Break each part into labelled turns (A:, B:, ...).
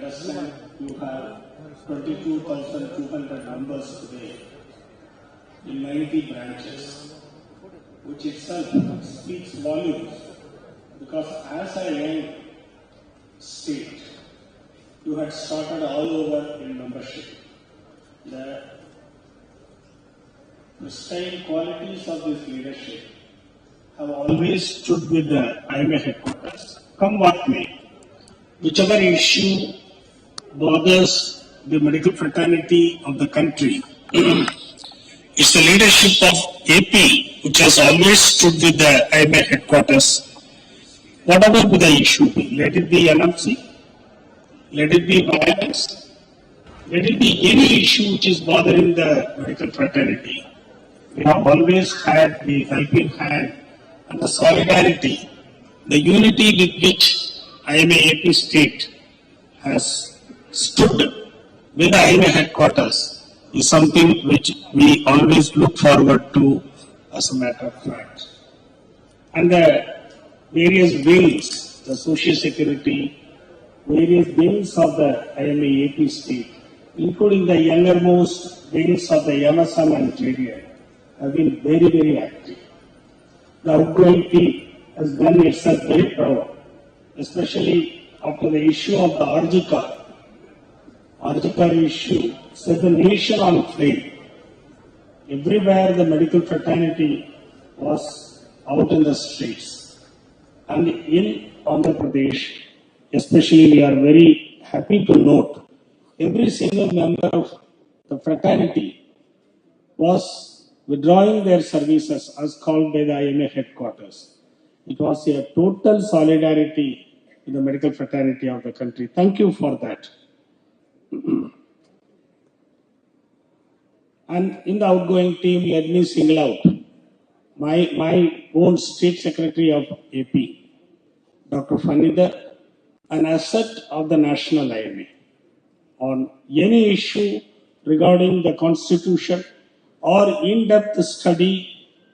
A: understand you have 22,200 members today in 90 branches, which itself speaks volumes, because as a young state, you had started all over in membership. The pristine qualities of this leadership have always stood with the IMA headquarters. Come what may, whichever issue bothers the medical fraternity of the country, it's the leadership of AP which has always stood with the IMA headquarters. Whatever be the issue, let it be NMC, let it be violence, let it be any issue which is bothering the medical fraternity. We have always had the helping hand and the solidarity, the unity with which IMA AP state has stood with the IMA headquarters is something which we always look forward to as a matter of fact. And the various wings, the social security, various wings of the IMA AP state, including the youngermost wings of the MSM and JDI, have been very, very active. The outgoing team has done itself very proud, especially after the issue of the Arjikar issue set the nation on flame. Everywhere the medical fraternity was out in the streets. And in Andhra Pradesh, especially, we are very happy to note every single member of the fraternity was withdrawing their services as called by the IMA headquarters. It was a total solidarity in the medical fraternity of the country. Thank you for that. And in the outgoing team, let me single out my own state secretary of AP, Dr. Fanidar, an asset of the national IMA. On any issue regarding the constitution or in-depth study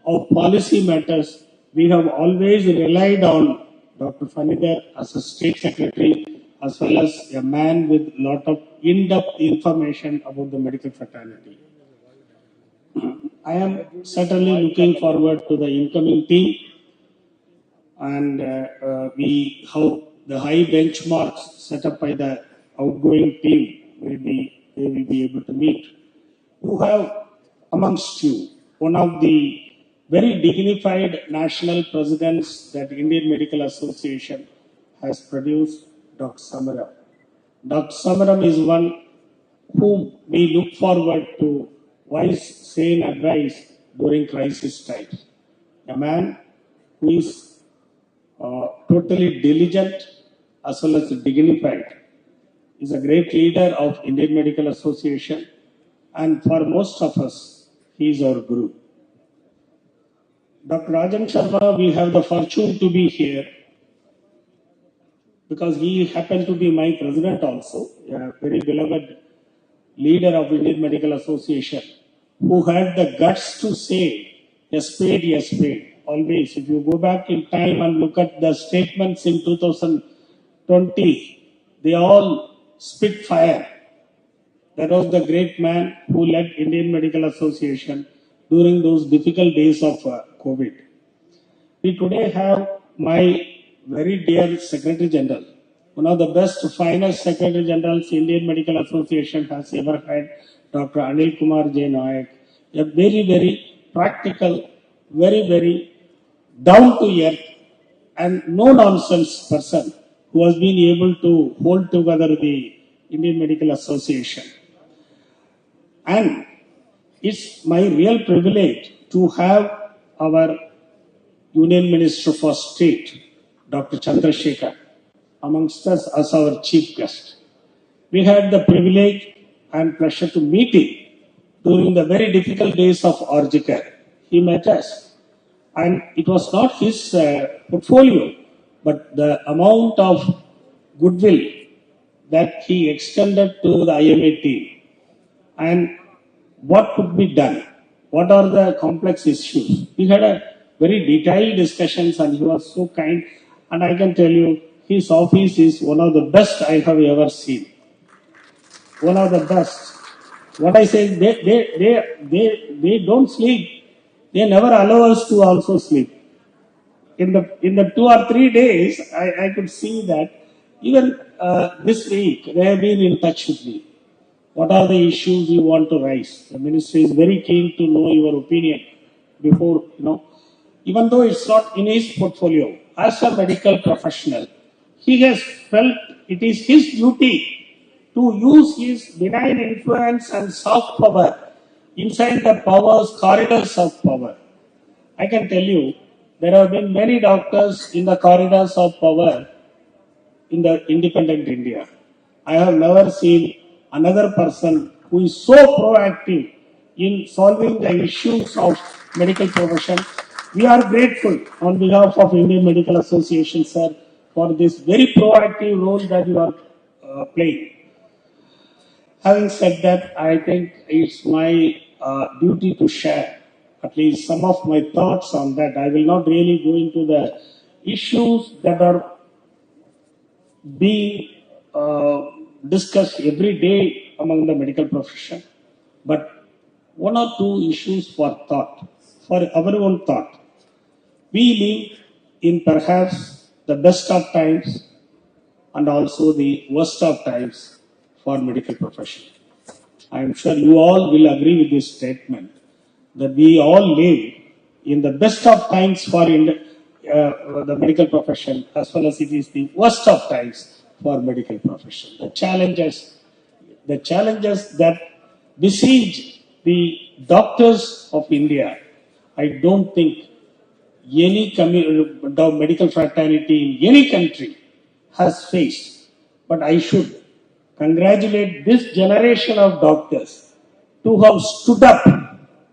A: of policy matters, we have always relied on Dr. Fanidar as a state secretary, as well as a man with a lot of in-depth information about the medical fraternity. I am certainly looking forward to the incoming team, and we hope the high benchmarks set up by the outgoing team they will be able to meet. You have amongst you one of the very dignified national presidents that Indian Medical Association has produced, Dr. Samaram. Dr. Samaram is one whom we look forward to wise, sane advice during crisis times. A man who is totally diligent as well as dignified, is a great leader of Indian Medical Association, and for most of us, he is our guru. Dr. Rajan Sharma, we have the fortune to be here because he happened to be my president also, a very beloved leader of Indian Medical Association, who had the guts to say, a spade, always. If you go back in time and look at the statements in 2020, they all spit fire. That was the great man who led Indian Medical Association during those difficult days of COVID. We today have my very dear Secretary General, one of the best, finest Secretary Generals Indian Medical Association has ever had, Dr. Anil Kumar J. Nayak, a very, very practical, very, very down-to-earth and no-nonsense person who has been able to hold together the Indian Medical Association. And it's my real privilege to have our Union Minister for State, Dr. Chandrasekhar, amongst us as our chief guest. We had the privilege and pleasure to meet him during the very difficult days of Arjikar. He met us, and it was not his portfolio, but the amount of goodwill that he extended to the IMA team, and what could be done, what are the complex issues. We had a very detailed discussions, and he was so kind, and I can tell you his office is one of the best I have ever seen. one of the best. What I say, they don't sleep. They never allow us to also sleep. In the 2 or 3 days, I could see that even this week they have been in touch with me. What are the issues you want to raise? The ministry is very keen to know your opinion before, even though it's not in his portfolio. As a medical professional, he has felt it is his duty to use his benign influence and soft power inside the corridors of power. I can tell you, there have been many doctors in the corridors of power in the independent India. I have never seen another person who is so proactive in solving the issues of medical profession. We are grateful on behalf of Indian Medical Association, sir, for this very proactive role that you are playing. Having said that, I think it's my duty to share at least some of my thoughts on that. I will not really go into the issues that are being discussed every day among the medical profession, but one or two issues for thought, for our own thought. We live in perhaps the best of times and also the worst of times for medical profession. I am sure you all will agree with this statement that we all live in the best of times for the medical profession, as well as it is the worst of times for medical profession. The challenges that besiege the doctors of India, I don't think any medical fraternity in any country has faced. But I should congratulate this generation of doctors to have stood up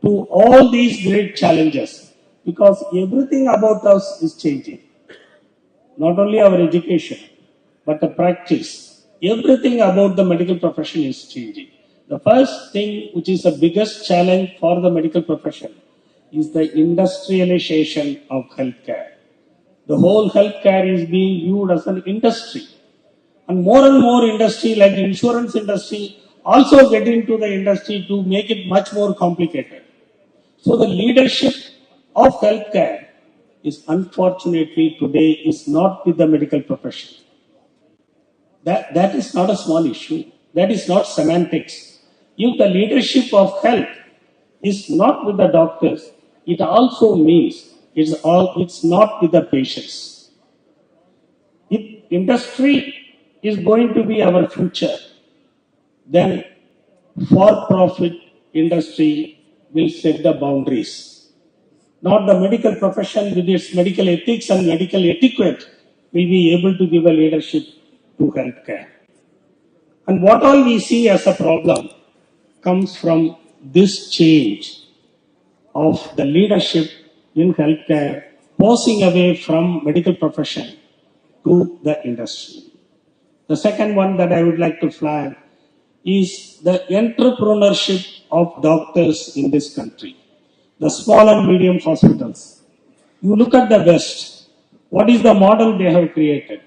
A: to all these great challenges, because everything about us is changing. Not only our education, but the practice. Everything about the medical profession is changing. The first thing, which is the biggest challenge for the medical profession, is the industrialization of healthcare. The whole healthcare is being viewed as an industry. And more industry, like the insurance industry, also get into the industry to make it much more complicated. So the leadership of healthcare is unfortunately today is not with the medical profession. That is not a small issue. That is not semantics. If the leadership of health is not with the doctors, it also means it's not with the patients. If industry is going to be our future, then for-profit industry will set the boundaries. Not the medical profession with its medical ethics and medical etiquette will be able to give a leadership to healthcare. And what all we see as a problem comes from this change of the leadership in healthcare, passing away from medical profession to the industry. The second one that I would like to flag is the entrepreneurship of doctors in this country. The small and medium hospitals. You look at the West, what is the model they have created?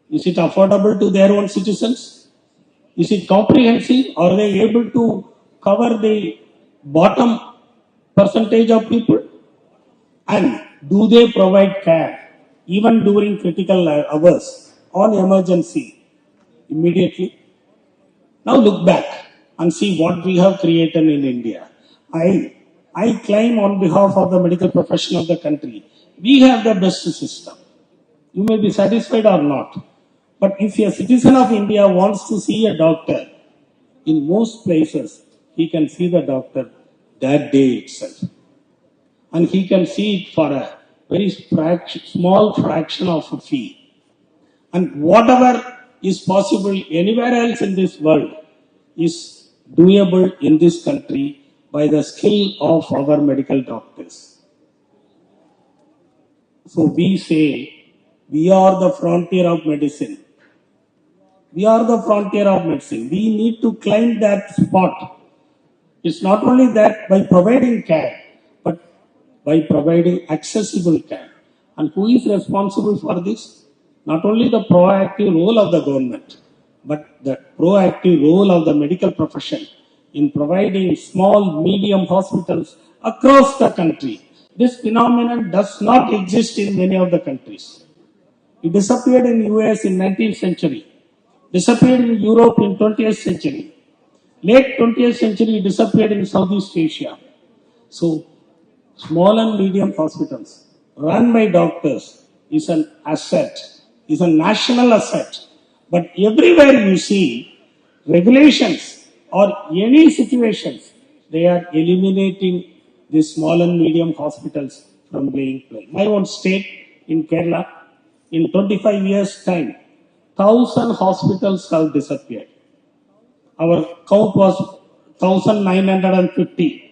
A: Is it affordable to their own citizens? Is it comprehensive? Are they able to cover the bottom percentage of people? And do they provide care even during critical hours on emergency immediately? Now look back and see what we have created in India. I claim on behalf of the medical profession of the country, we have the best system. You may be satisfied or not. But if a citizen of India wants to see a doctor, in most places, he can see the doctor that day itself. And he can see it for a very small fraction of a fee. And whatever is possible anywhere else in this world is doable in this country by the skill of our medical doctors. So we say, we are the frontier of medicine. We are the frontier of medicine. We need to climb that spot. It's not only that by providing care, but by providing accessible care. And who is responsible for this? Not only the proactive role of the government, but the proactive role of the medical profession in providing small, medium hospitals across the country. This phenomenon does not exist in many of the countries. It disappeared in US in 19th century, disappeared in Europe in 20th century, late 20th century disappeared in Southeast Asia. So small and medium hospitals run by doctors is an asset, is a national asset. But everywhere you see regulations or any situations, they are eliminating the small and medium hospitals from being played. My own state in Kerala, in 25 years' time, 1,000 hospitals have disappeared. Our count was 1,950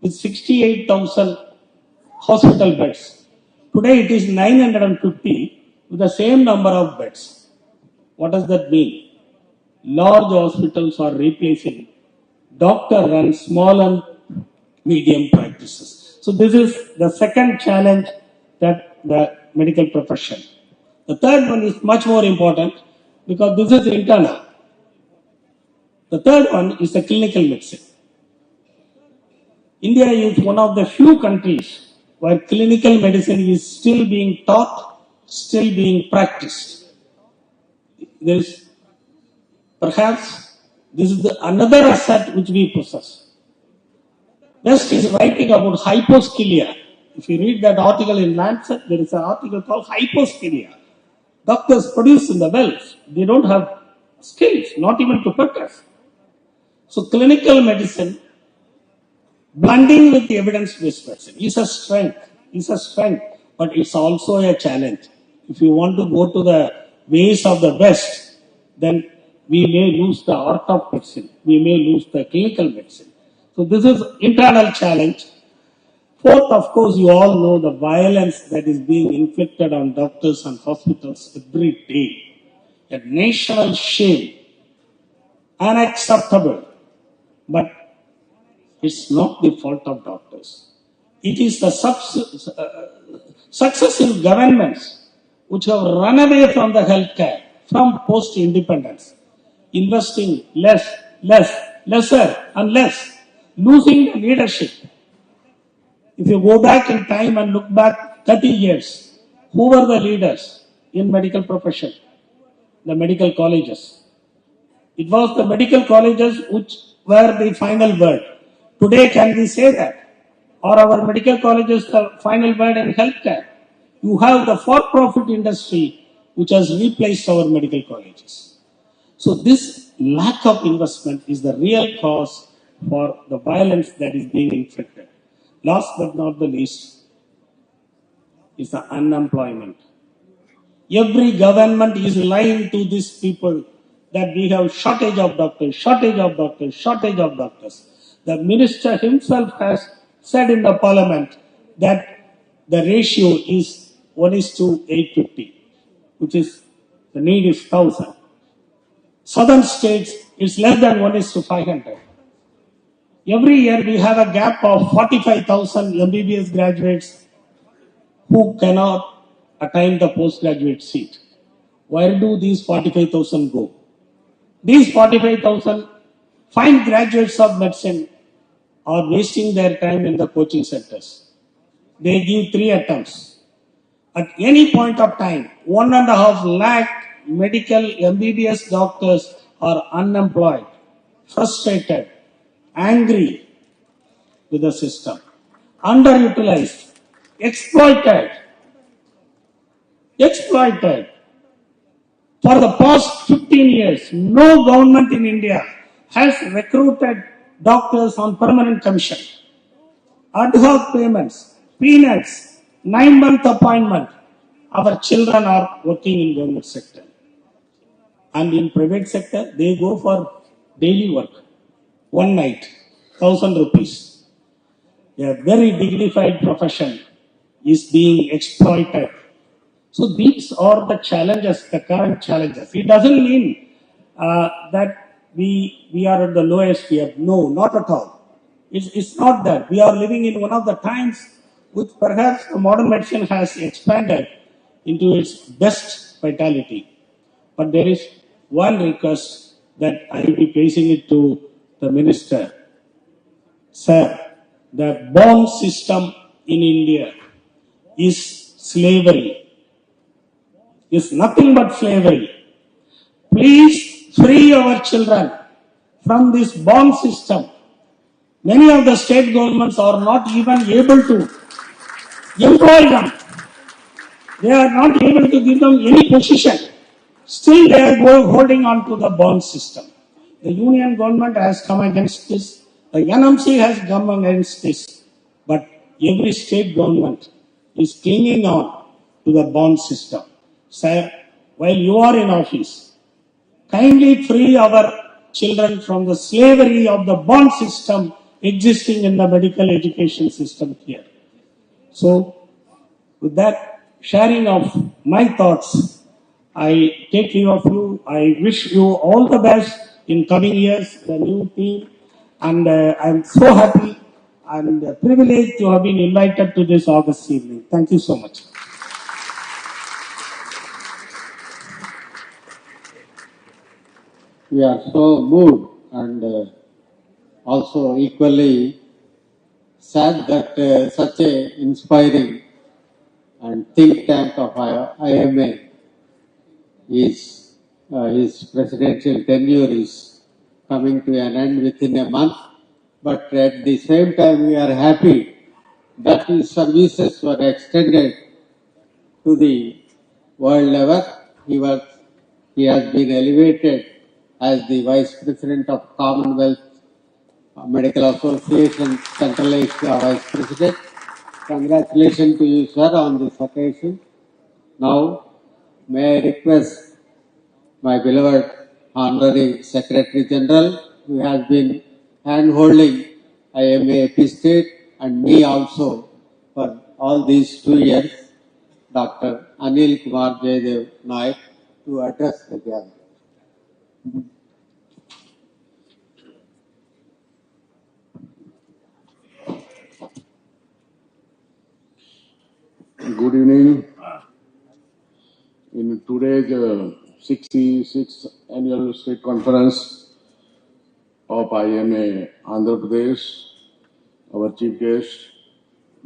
A: with 68,000 hospital beds. Today it is 950 with the same number of beds. What does that mean? Large hospitals are replacing doctor-run small and medium practices. So this is the second challenge that the medical profession. The third one is much more important because this is internal. The third one is the clinical medicine. India is one of the few countries where clinical medicine is still being taught, still being practiced. There is perhaps this is another asset which we possess. West is writing about hyposcilia. If you read that article in Lancet, there is an article called hyposcilia. Doctors produce in the wells. They don't have skills, not even to practice. So clinical medicine, blending with the evidence-based medicine, is a strength, but it's also a challenge. If you want to go to the ways of the West, then we may lose the art of medicine. We may lose the clinical medicine. So this is internal challenge. Fourth, of course, you all know the violence that is being inflicted on doctors and hospitals every day. A national shame, unacceptable. But it's not the fault of doctors. It is the successive governments which have run away from the healthcare, from post-independence, investing lesser and less, losing the leadership. If you go back in time and look back 30 years, who were the leaders in medical profession? The medical colleges. It was the medical colleges which were the final word. Today, can we say that? Or our medical colleges the final word in healthcare? You have the for-profit industry which has replaced our medical colleges. So this lack of investment is the real cause for the violence that is being inflicted. Last but not the least is the unemployment. Every government is lying to these people that we have shortage of doctors. The minister himself has said in the parliament that the ratio is 1:850, which is the need is 1,000. Southern states is less than 1:500. Every year we have a gap of 45,000 MBBS graduates who cannot attain the postgraduate seat. Where do these 45,000 go? These 45,000 fine graduates of medicine are wasting their time in the coaching centers. They give 3 attempts. At any point of time, 1.5 lakh medical MBBS doctors are unemployed, frustrated, angry with the system, underutilized, exploited. For the past 15 years, no government in India has recruited doctors on permanent commission. Ad hoc payments, peanuts, 9-month appointment. Our children are working in government sector. And in private sector, they go for daily work. One night, 1,000 rupees. A very dignified profession is being exploited. So these are the challenges, the current challenges. It doesn't mean that we are at the lowest here. No, not at all. It's not that. We are living in one of the times which perhaps the modern medicine has expanded into its best vitality. But there is one request that I will be placing it to the minister. Sir, the bond system in India is slavery, is nothing but slavery. Please free our children from this bond system. Many of the state governments are not even able to employ them. They are not able to give them any position. Still they are holding on to the bond system. The union government has come against this. The NMC has come against this. But every state government is clinging on to the bond system. Sir, while you are in office, kindly free our children from the slavery of the bond system existing in the medical education system here. So, with that sharing of my thoughts, I take leave of you. I wish you all the best in coming years, the new team. And I'm so happy and privileged to have been invited to this August evening. Thank you so much.
B: We are so moved and also equally sad that such a inspiring and think tank of IMA is his presidential tenure is coming to an end within a month. But at the same time, we are happy that his services were extended to the world level. He has been elevated as the Vice President of Commonwealth Medical Association, Central Asia Vice President. Congratulations to you, sir, on this occasion. Now, may I request my beloved Honorary Secretary General, who has been hand-holding IMA AP State and me also for all these 2 years, Dr. Anil Kumar Jaydev Naik, to address the gathering.
C: Good evening. In today's 66th Annual State Conference of IMA Andhra Pradesh, our Chief Guest,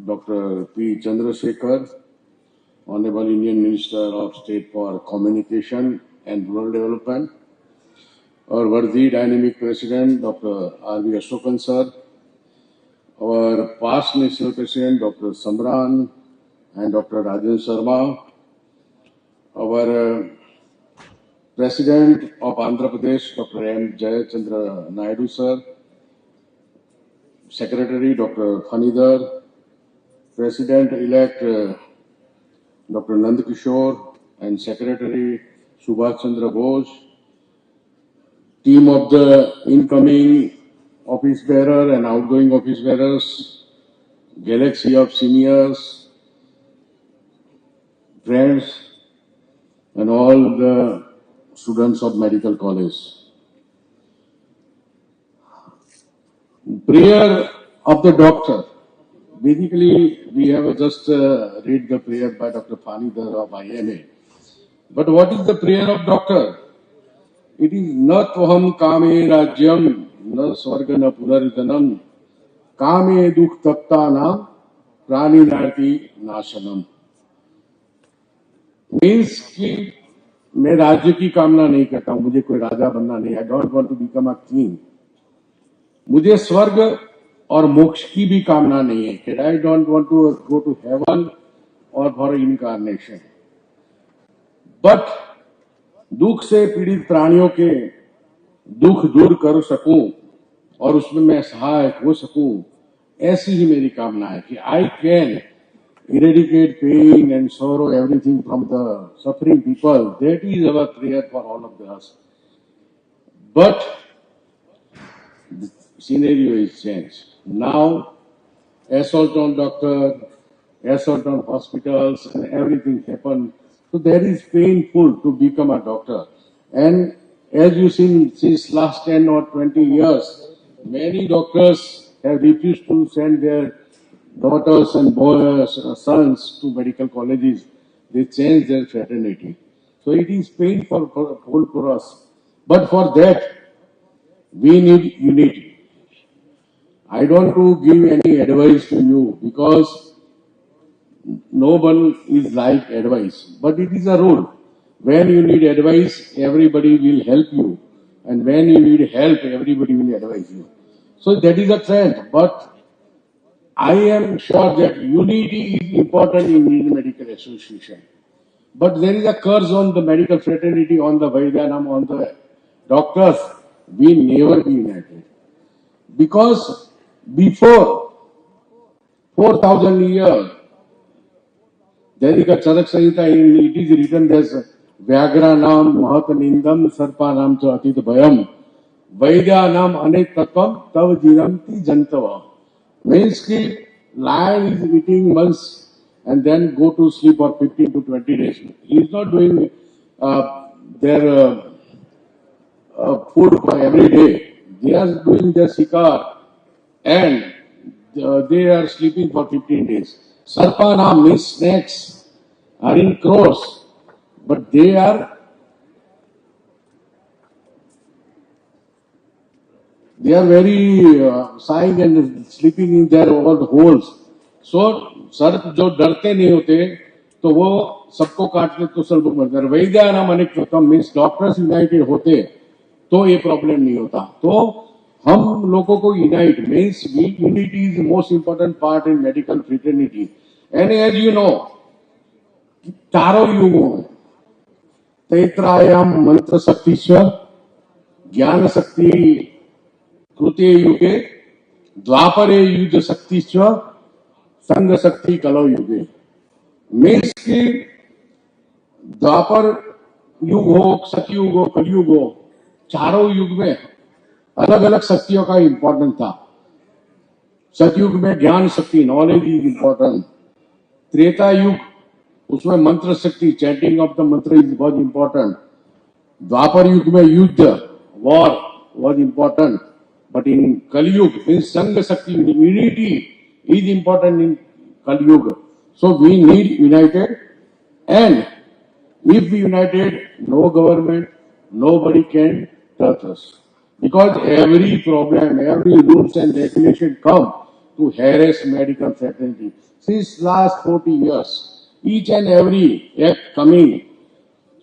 C: Dr. Chandrasekhar, Honorable Indian Minister of State for Communication and Rural Development, our worthy dynamic President, Dr. R.V. Ashokan sir, our past National President, Dr. Samran and Dr. Rajan Sharma, our President of Andhra Pradesh, Dr. M. Chandra Naidu sir, Secretary Dr. Fanidar, President-elect Dr. Nand Kishore, and Secretary Subhash Chandra Bose, team of the incoming office bearer and outgoing office bearers, galaxy of seniors, friends, and all the students of medical college. Prayer of the doctor. Basically, we have just read the prayer by Dr. Fanidar of IMA. But what is the prayer of doctor? It is na toham kame rajyam, na swarga na punarjanam, kame dukh taptanam, prani narti nashanam. Means कि मैं राज्य की कामना नहीं करता हूं, मुझे कोई राजा बनना नहीं, I don't want to become a king. मुझे स्वर्ग और मोक्ष की भी कामना नहीं है कि I don't want to go to heaven और फॉर इनकारनेशन. बट दुख से पीड़ित प्राणियों के दुख दूर कर सकूं और उसमें मैं सहायक हो सकूं, ऐसी ही मेरी कामना है कि I can eradicate pain and sorrow, everything from the suffering people. That is our prayer for all of us. But the scenario is changed. Now, assault on doctor, assault on hospitals, and everything happened. So that is painful to become a doctor. And as you see, since last 10 or 20 years, many doctors have refused to send their daughters and boys, sons to medical colleges. They change their fraternity. So it is painful for us. But for that, we need unity. I don't want to give any advice to you because no one is like advice, but it is a rule. When you need advice, everybody will help you. And when you need help, everybody will advise you. So that is a trend. But I am sure that unity is important in Indian Medical Association. But there is a curse on the medical fraternity, on the Vaidanam, on the doctors. We never be united. Because before 4,000 years, there is a Charak Samhita, it is written as Vyagranam Mahatanindam Sarpanam Chatit Bhayam Vaidyanam Anek Tattvam Tav Jiranti Jantava. Means ki lion is eating once and then go to sleep for 15 to 20 days. He is not doing their food for every day. They are doing their Sekhar and they are sleeping for 15 days. Sarpanam means snakes are in crores, but they are very sighing and sleeping in their old holes. So सर्प जो डरते नहीं होते तो वो सबको काटते तो सर्प मरते. वैद्यानाम अनेक तत्वम मीन्स डॉक्टर्स यूनाइटेड होते तो ये प्रॉब्लम नहीं होता. तो हम लोगों को unite means unity is the most important part in medical fraternity. And as you know चारों युगों में तैत्रायाम मंत्र शक्तिश्वर ज्ञान शक्ति कृते युगे द्वापरे युद्ध शक्तिश्वर संग शक्ति कलौ युगे. मीन्स की द्वापर युग हो, सतयुग हो, कलयुग हो, चारों युग में अलग अलग शक्तियों का इंपॉर्टेंट था. सतयुग में ज्ञान शक्ति नॉलेज इज इंपॉर्टेंट. त्रेता युग उसमें मंत्र शक्ति चैंटिंग ऑफ द मंत्र इज बहुत इंपॉर्टेंट. द्वापर युग में युद्ध war was important. But in कलयुग मीन्स संघ शक्ति unity is important in Kali Yuga. So we need united, and if we united, no government, nobody can touch us. Because every problem, every rules and regulation come to harass medical fraternity. Since last 40 years, each and every act coming.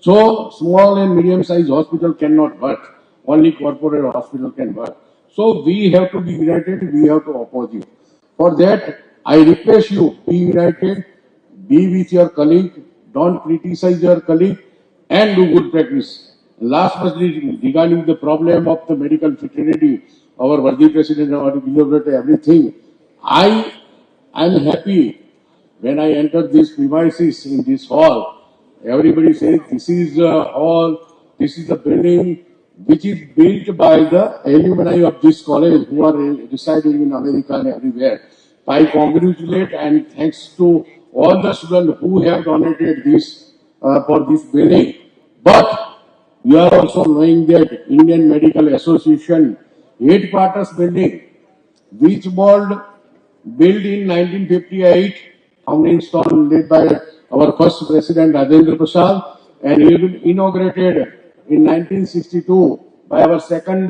C: So small and medium sized hospital cannot work. Only corporate hospital can work. So we have to be united, we have to oppose you. For that, I request you, be united, be with your colleague, don't criticize your colleague, and do good practice. Last but not least, regarding the problem of the medical fraternity, our worthy president, our elaborate everything, I am happy when I entered this premises in this hall. Everybody says this is a hall, this is a building which is built by the alumni of this college who are residing in America and everywhere. I congratulate and thanks to all the students who have donated this for this building. But you are also knowing that Indian Medical Association headquarters building, which was built in 1958, founding stone laid by our first president Rajendra Prasad, and inaugurated in 1962 by our second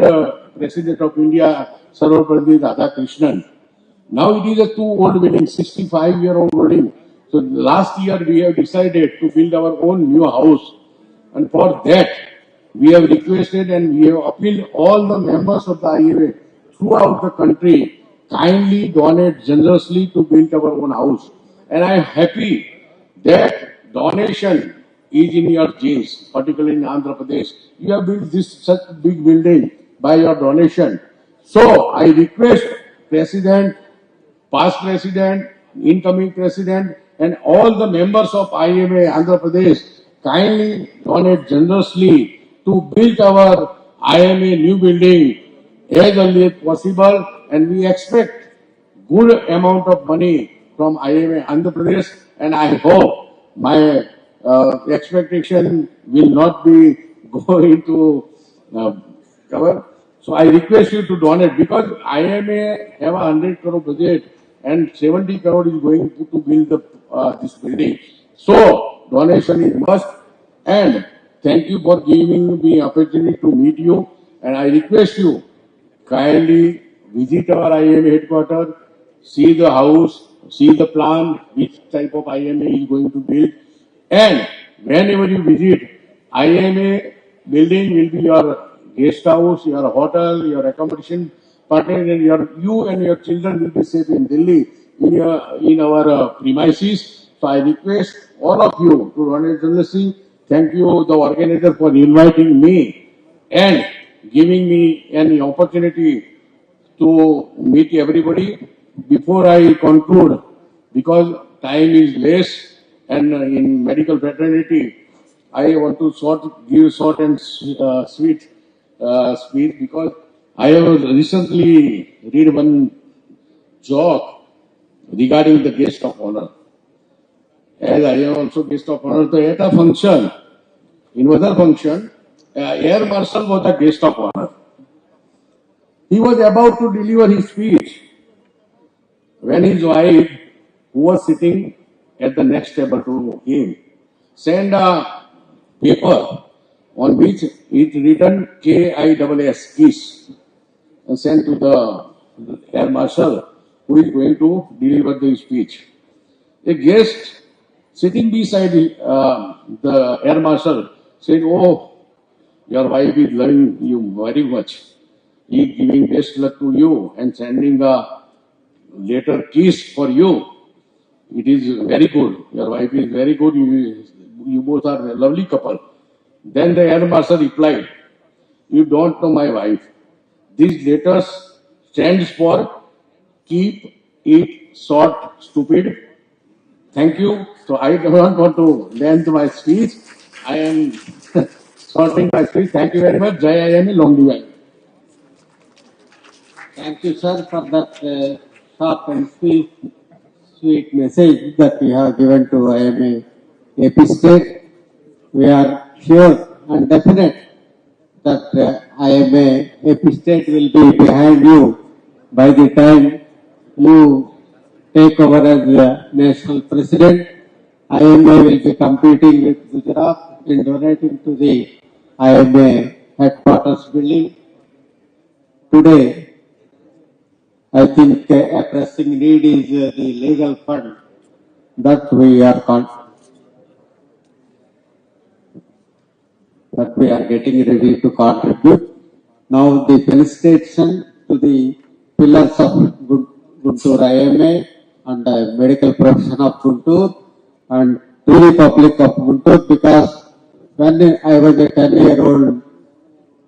C: president of India, Sarvapalli Radhakrishnan. Now it is a too old building, 65-year-old building. So last year we have decided to build our own new house, and for that we have requested and we have appealed all the members of the IMA throughout the country kindly donate generously to build our own house. And I am happy that donation is in your genes, particularly in Andhra Pradesh. You have built this such big building by your donation. So I request President, past president, incoming president, and all the members of IMA Andhra Pradesh kindly donate generously to build our IMA new building as early as possible, and we expect good amount of money from IMA Andhra Pradesh, and I hope my expectation will not be going to cover. So I request you to donate because IMA have a 100 crore budget and 70 crore is going to build the, this building. So donation is must, and Thank you for giving me opportunity to meet you, and I request you kindly visit our IMA headquarters, see the house, see the plan, which type of IMA is going to build, and whenever you visit, IMA building will be your guest house, your hotel, your accommodation partner, and you and your children will be safe in Delhi in our premises. So I request all of you to run a journalism. Thank you, the organizer, for inviting me and giving me an opportunity to meet everybody. Before I conclude, because time is less and in medical fraternity, I want to give short and sweet speech because I have recently read one joke regarding the guest of honor. As I am also guest of honor, so at a function, in other function, Air Marshal was the guest of honor. He was about to deliver his speech when his wife, who was sitting at the next table to him, sent a paper on which it written KISS, KISS, and sent to the Air Marshal who is going to deliver the speech. A guest sitting beside the Air Marshal said, "Oh, your wife is loving you very much. He is giving best luck to you and sending a letter kiss for you. It is very good. Your wife is very good. You both are a lovely couple." Then the Air Marshal replied, "You don't know my wife. These letters stands for keep it short, stupid." Thank you. So I don't want to length my speech. I am shortening my speech. Thank you very much. Jai IMA, long live.
B: Thank you, sir, for that short and sweet message that you have given to IMA AP State. We are sure and definite that IMA AP State will be behind you by the time you take over as the national president. IMA will be competing with Gujarat in donating to the IMA headquarters building. Today, I think a pressing need is the legal fund that we are getting ready to contribute. Now the felicitation to the pillars of Guntur IMA and the medical profession of Guntur and to the public of Guntur, because when I was a 10-year-old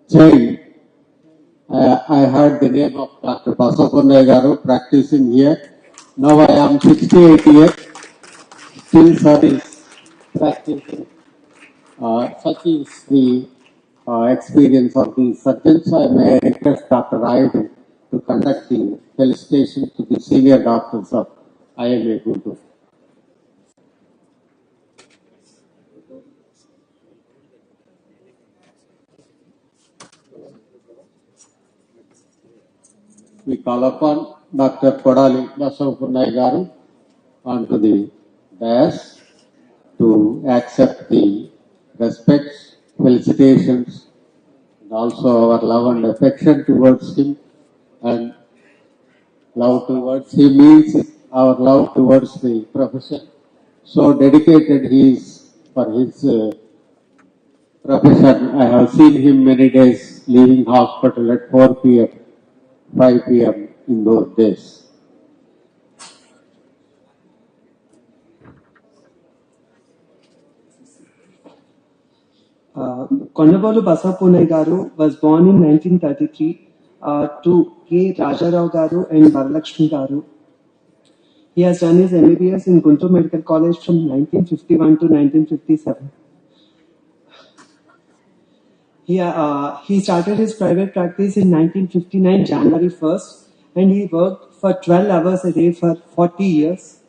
B: child, I heard the name of Dr. Basapurna Garu practicing here. Now I am 68 years, still service practicing. Such is the experience of the surgeons. I may request Dr. Raidu to conduct the felicitation to the senior doctors of IMA Guntur. We call upon Dr. Kodali Basapurna Garu onto the dais to accept the respects, felicitations, and also our love and affection towards him. And love towards him means our love towards the profession. So dedicated he is for his profession. I have seen him many days leaving hospital at 4 p.m., 5 p.m. in those days.
D: Konnavalu Basapurna Garu was born in 1933 to K. Rajarao Garu and Varalakshmi Garu. He has done his MBBS in Guntur Medical College from 1951 to 1957. He started his private practice in 1959, January 1st, and he worked for 12 hours a day for 40 years.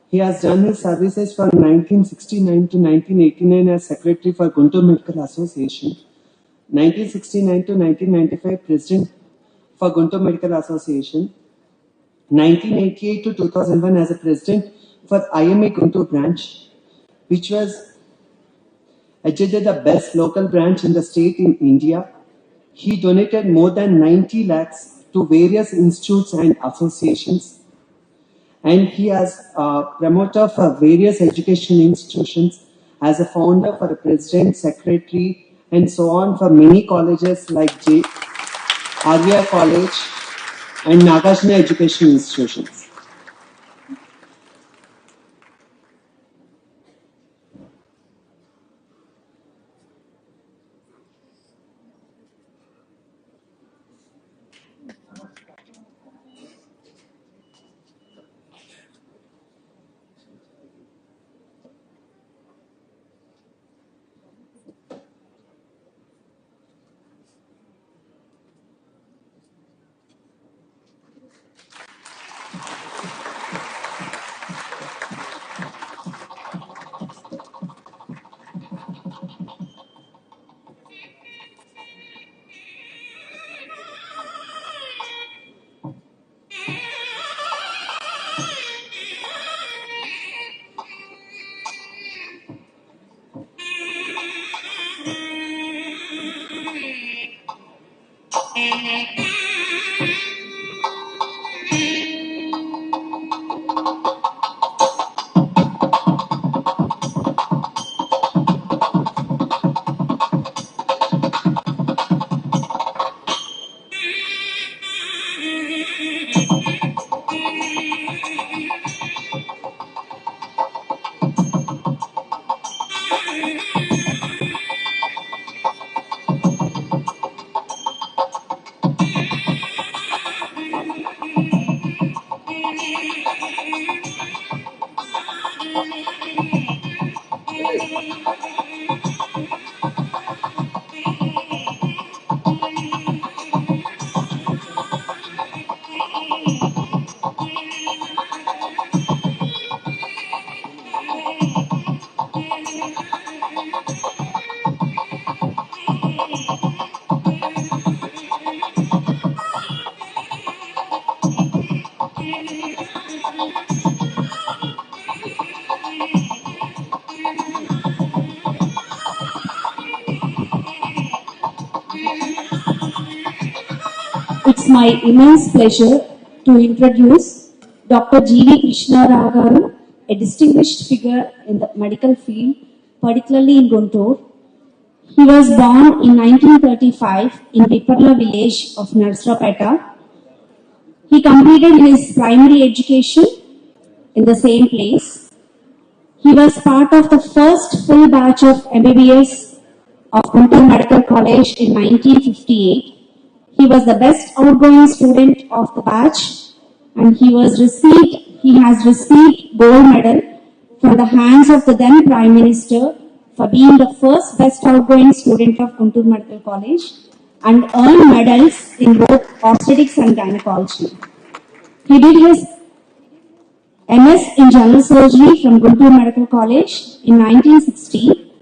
D: He has done his services from 1969 to 1989 as Secretary for Guntur Medical Association, 1969 to 1995 President for Guntur Medical Association, 1988 to 2001 as a President for IMA Guntur branch, which was edited the best local branch in the state in India. He donated more than 90 lakhs to various institutes and associations. And he is a promoter for various education institutions, as a founder for a president, secretary, and so on for many colleges like Arya College and Nagarjuna Education Institutions.
E: It's my immense pleasure to introduce Dr. G.V. Krishna Rao garu, a distinguished figure in the medical field, particularly in Guntur. He was born in 1935 in Viparla village of Narsapeta. He completed his primary education in the same place. He was part of the first full batch of MBBS of Guntur Medical College in 1958. He was the best outgoing student of the batch, and he has received gold medal from the hands of the then Prime Minister for being the first best outgoing student of Guntur Medical College and earned medals in both obstetrics and gynecology. He did his MS in General Surgery from Guntur Medical College in 1960.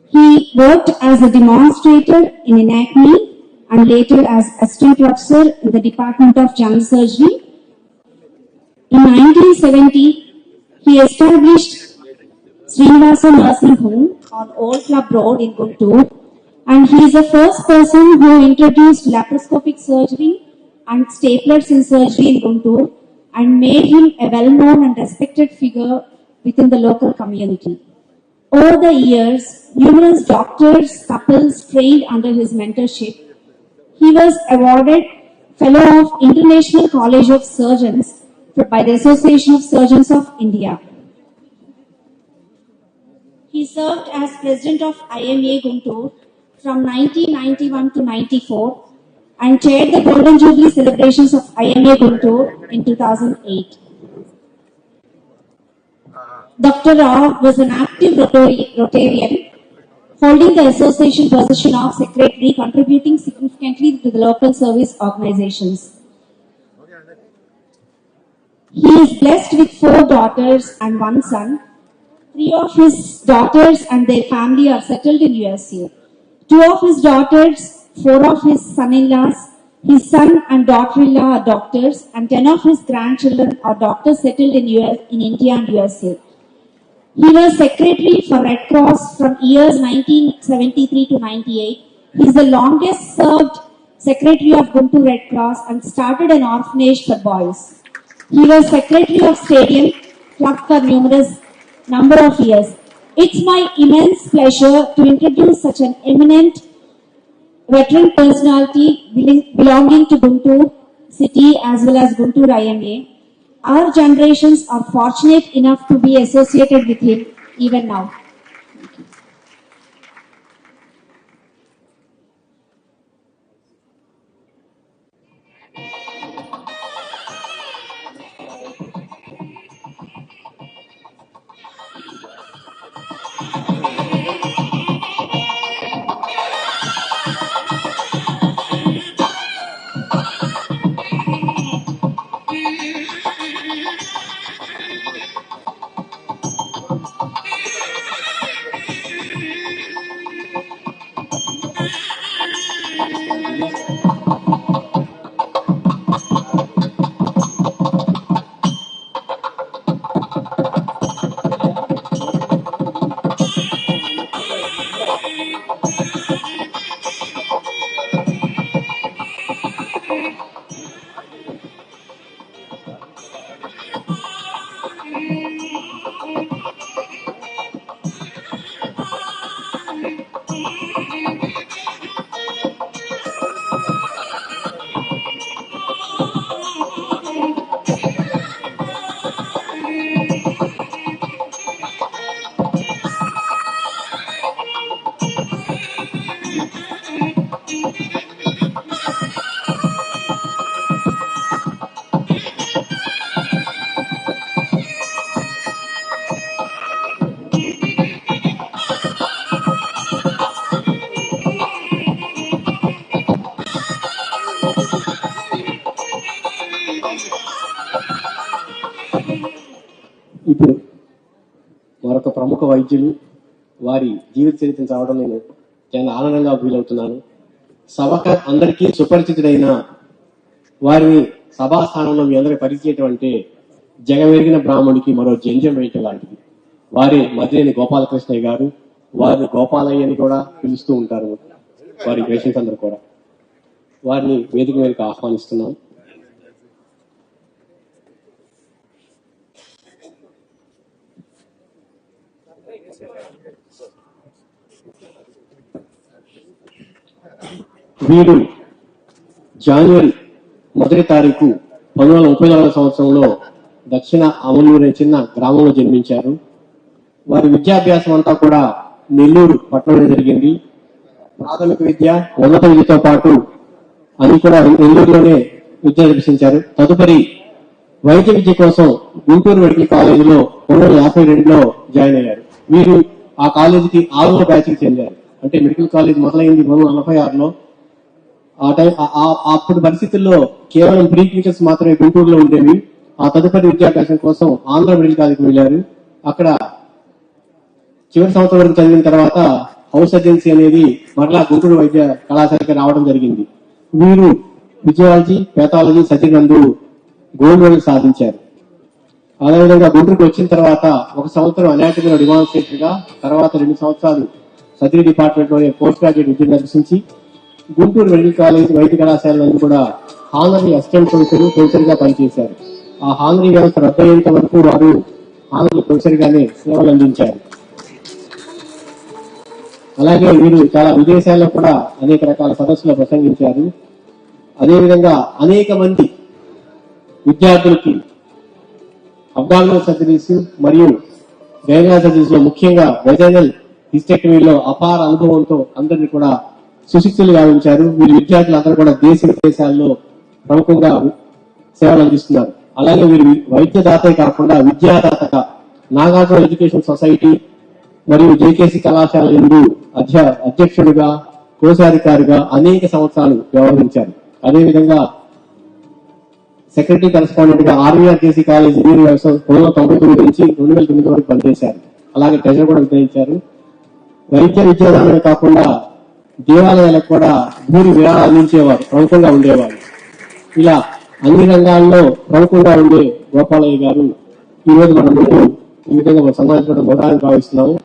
E: He worked as a demonstrator in anatomy and later as assistant professor in the Department of General Surgery. In 1970, he established Srinivasa Nursing Home on Old Club Road in Guntur, and he is the first person who introduced laparoscopic surgery and staplers in surgery in Guntur and made him a well-known and respected figure within the local community. Over the years, numerous doctors, couples trained under his mentorship. He was awarded Fellow of International College of Surgeons by the Association of Surgeons of India. He served as President of IMA Guntur from 1991 to 94 and chaired the Golden Jubilee celebrations of IMA Guntur in 2008. Dr. Rao was an active Rotarian, holding the association position of secretary, contributing significantly to the local service organizations. He is blessed with 4 daughters and 1 son. 3 of his daughters and their family are settled in USA. 2 of his daughters, 4 of his son-in-laws, his son and daughter-in-law are doctors, and 10 of his grandchildren are doctors settled in India and USA. He was secretary for Red Cross from years 1973 to 98. He is the longest served secretary of Guntur Red Cross and started an orphanage for boys. He was secretary of Stadium Club for numerous number of years. It's my immense pleasure to introduce such an eminent veteran personality belonging to Guntur city as well as Guntur IMA. Our generations are fortunate enough to be associated with him even now.
F: ఇప్పుడు మరొక ప్రముఖ వైద్యులు వారి జీవిత చరిత్రను చదవడం నేను చాలా ఆనందంగా ఫీల్ అవుతున్నాను. సభకు అందరికీ సుపరిచితుడైన వారిని సభాస్థానంలో మీ అందరికీ పరిచయం అంటే జగమెరిగిన బ్రాహ్మణుడికి మరో జంజం వేయటం లాంటిది. వారి మధ్యని గోపాలకృష్ణయ్య గారు, వారిని గోపాలయ్య అని కూడా పిలుస్తూ ఉంటారు వారి పేషెంట్స్ అందరూ కూడా. వారిని వేదిక మీదకి ఆహ్వానిస్తున్నాం. వీరు జనవరి 1వ తారీఖు 1934 సంవత్సరంలో దక్షిణ అమలూరు చిన్న గ్రామంలో జన్మించారు. వారి విద్యాభ్యాసం అంతా కూడా నెల్లూరు పట్టణంలో జరిగింది. ప్రాథమిక విద్య, ఉన్నత విద్యతో పాటు అది కూడా నెల్లూరులోనే విద్య అభ్యసించారు. తదుపరి వైద్య విద్య కోసం గుంటూరు మెడికల్ కాలేజీలో 1952లో జాయిన్ అయ్యారు. వీరు ఆ కాలేజీకి 6వ బ్యాచ్కి చెందారు. అంటే మెడికల్ కాలేజ్ మొదలైంది 1946లో. ఆ టైం అప్పుడు పరిస్థితుల్లో కేవలం ప్రీ క్లినికల్స్ మాత్రమే గుంటూరులో ఉండేవి. ఆ తదుపరి విద్యాభ్యాసం కోసం ఆంధ్ర మెడికల్ కాలేజీకి వెళ్లారు. అక్కడ చివరి సంవత్సరం వరకు చదివిన తర్వాత హౌస్ సర్జెన్సీ అనేది మరలా గుంటూరు వైద్య కళాశాలకి రావడం జరిగింది. వీరు ఫిజియాలజీ, పెథాలజీ, సర్జరీ నందు గోల్డ్ మెడల్ సాధించారు. అదేవిధంగా గుంటూరుకు వచ్చిన తర్వాత 1 సంవత్సరం అనాటమీలో డిమాన్స్ట్రేటర్ గా, తర్వాత 2 సంవత్సరాలు సర్జరీ డిపార్ట్మెంట్ లోనే పోస్ట్ గ్రాడ్యుయేట్ విద్యను అభ్యసించి గుంటూరు మెడికల్ కాలేజ్ వైద్య కళాశాలలో కూడా హానరీ అసిస్టెంట్ ప్రొఫెసర్ గా పనిచేశారు. ఆ హానరీ వ్యవస్థ రద్దయ్యేంత వరకు వారు హానరీ ప్రొఫెసర్ గానే సేవలు అందించారు. అలాగే వీరు చాలా విదేశాల్లో కూడా అనేక రకాల సదస్సులో ప్రసంగించారు. అదేవిధంగా అనేక మంది విద్యార్థులకి అబ్డామినల్ సర్జరీస్ మరియు గైనల్ సర్జరీస్ లో, ముఖ్యంగా వెజైనల్ హిస్టెక్టమీలో అపార అనుభవంతో అందరినీ కూడా సుశిక్షులు గావించారు. వీరి విద్యార్థులందరూ కూడా దేశ విదేశాల్లో ప్రముఖంగా సేవలు అందిస్తున్నారు. అలాగే వీరు వైద్యదాతే కాకుండా విద్యాదాతగా నాగార్జున ఎడ్యుకేషన్ సొసైటీ మరియు జేకేసీ కళాశాల యందు అధ్యక్షుడిగా, కోశాధికారిగా అనేక సంవత్సరాలు వ్యవహరించారు. అదేవిధంగా సెక్రటరీ కరెస్పాండెంట్ గా ఆర్వీఆర్ జేసీ కాలేజ్ 1999 నుంచి 2009 వరకు పనిచేశారు. అలాగే ట్రెజర్ కూడా విధించారు. వైద్య విద్యాదానమే కాకుండా దేవాలయాలకు కూడా భూరి విరాళాలు అందించేవారు, ప్రముఖంగా ఉండేవారు. ఇలా అన్ని రంగాల్లో ప్రముఖంగా ఉండే గోపాలయ్య గారు ఈ రోజు మన ముందు ఈ విధంగా మనం సన్మానించడం గౌరవాన్ని భావిస్తున్నాము.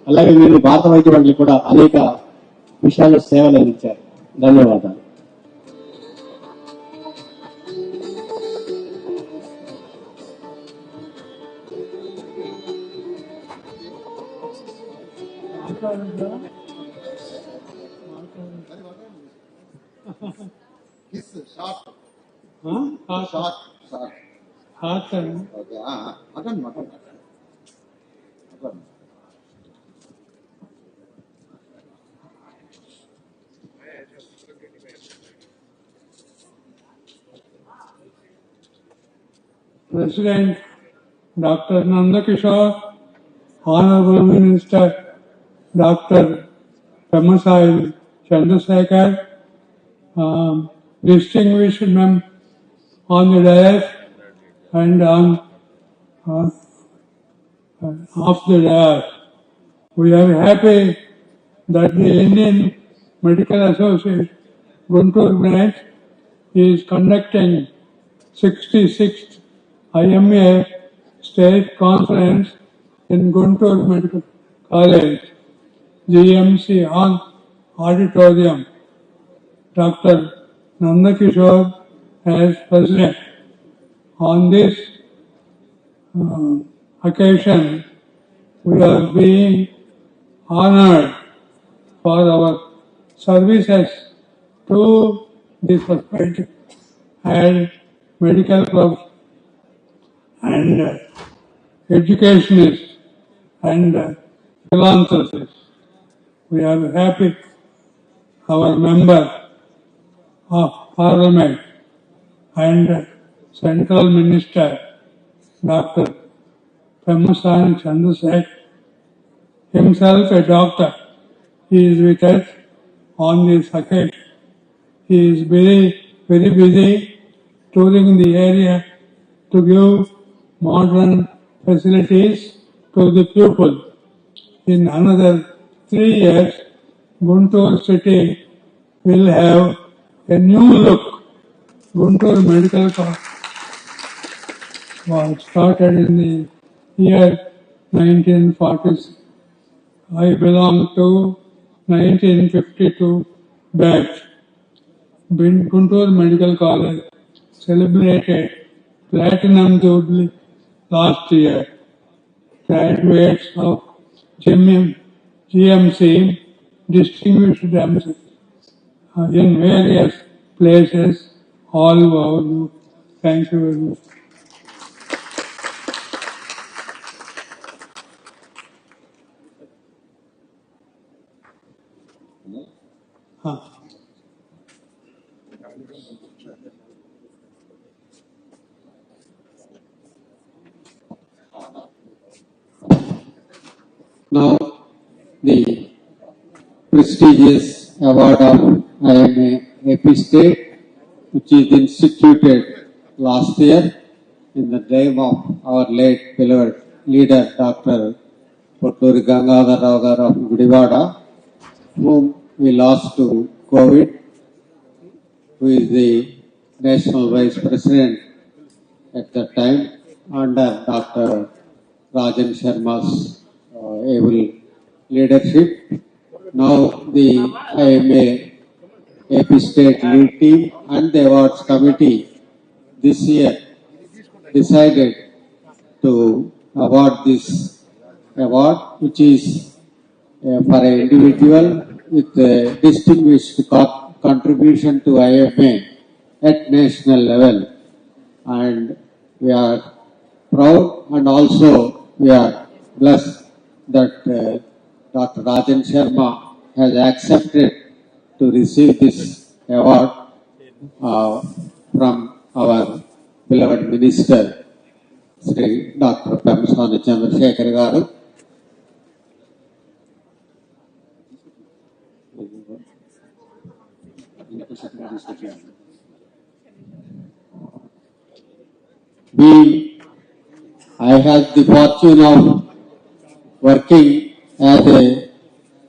F: అలాగే వీరు భారత వైద్య మండలి కూడా అనేక విషయాల్లో సేవలు అందించారు. ధన్యవాదాలు.
G: President Dr. Nandakishore, Honorable Minister Dr. Pemmasani Chandrasekhar, distinguished members on the dais and on off the dais. We are happy that the Indian Medical Association Guntur branch is conducting 66th IMA State Conference in Guntur Medical College, GMC Auditorium. Dr. Nandakishore as President. On this occasion, we are being honored for our services to the society and medical profession and educationists and philanthropists. We are happy our member of Parliament and Central Minister Dr. Pemmasani Chandrasekhar, himself a doctor, he is with us on this occasion. He is very busy touring the area to give modern facilities to the people. In another 3 years, Guntur city will have a new look. Guntur Medical College was started in the year 1940s. I belong to 1952 batch. Guntur Medical College celebrated Platinum Jubilee last year. Graduates of GMC distinguished themselves in various places all over. Thank you very much.
B: Now, the prestigious award of IMA AP State, which is instituted last year in the name of our late beloved leader, Dr. Potturi Gangadhar Rao Garu of Gudivada, whom we lost to COVID, who is the National Vice President at that time, under Dr. Rajan Sharma's able leadership. Now the IMA AP State Lead Team and the Awards Committee this year decided to award this award, which is for an individual with a distinguished contribution to IMA at national level. And we are proud and also we are blessed that Dr. Rajan Sharma has accepted to receive this award from our beloved Minister, Sri Dr. Pemmasani Chandrasekhar Garu. I had the fortune of working as a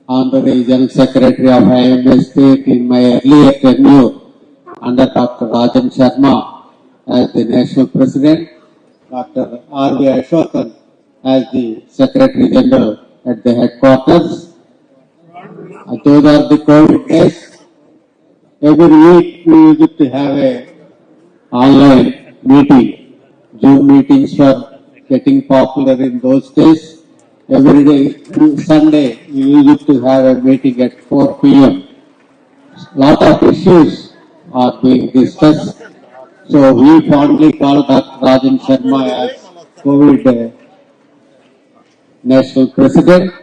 B: Honorary General Secretary of IMA State in my earlier tenure under Dr. Rajan Sharma as the National President, Dr. R.V. Ashokan as the Secretary General at the headquarters. Those are the COVID days. Every week we used to have a online meeting. Zoom meetings were getting popular in those days. Every day, Sunday, we used to have a meeting at 4 p.m. Lot of issues are being discussed. So we fondly call Dr. Rajan Sharma as COVID National President.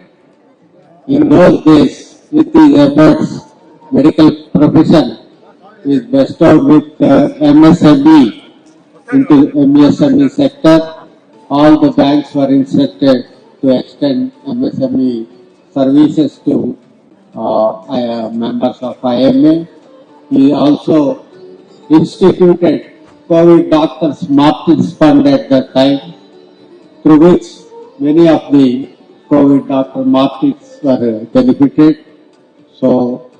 B: In those days, with his efforts, medical profession is bestowed with MSME into MSME sector. All the banks were instructed to extend MSME services to members of IMA. He also instituted COVID Doctors Martyrs Fund at that time, through which many of the COVID doctor martyrs were benefited. So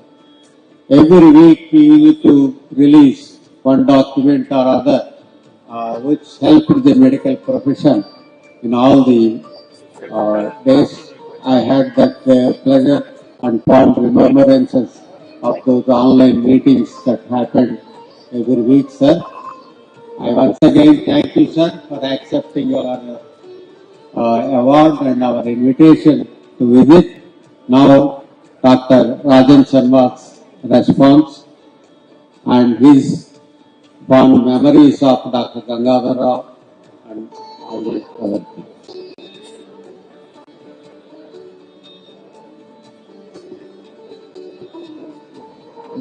B: every week we used to release one document or other which helped the medical profession in all the days. I had that pleasure and fond remembrances of those online meetings that happened every week, sir. I once again thank you, sir, for accepting your award and our invitation to visit. Now, Dr. Rajan Sharma's response and his fond memories of Dr. Gangadhar Rao and all the other things.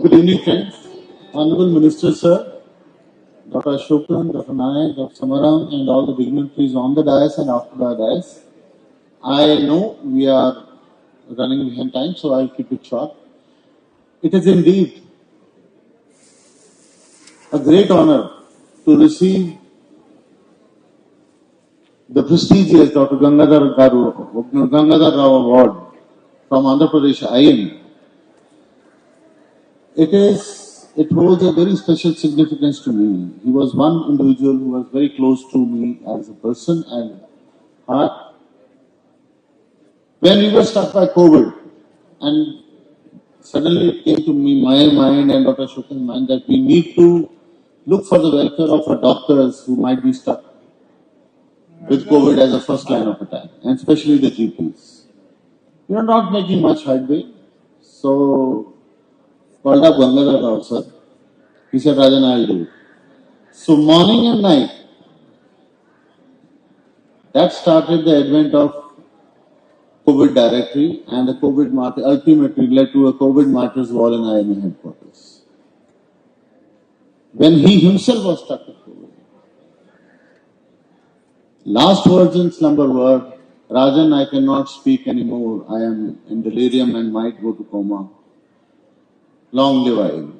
H: Good evening, friends. Honorable Minister, sir, Dr. Ashokan, Dr. Nayak, Dr. Samaram, and all the dignitaries on the dais and after the dais. I know we are running behind time, so I'll keep it short. It is indeed a great honor to receive the prestigious Dr. Gangadhar Rao Award from Andhra Pradesh IMA. It holds a very special significance to me. He was one individual who was very close to me as a person and heart. When we were struck by COVID, and suddenly it came to me, my mind and Dr. Ashokan's mind, that we need to look for the welfare of our doctors who might be stuck with COVID as a first line of attack, and especially the GPs. We are not making much headway, so called up Gangadhar Rao, sir. He said, Rajan, I'll do it. So morning and night, that started the advent of COVID directory, and the COVID martyr ultimately led to a COVID martyrs wall in IMA headquarters. When he himself was struck with COVID, last words in slumber were, Rajan, I cannot speak anymore. I am in delirium and might go to coma. Long live IMA.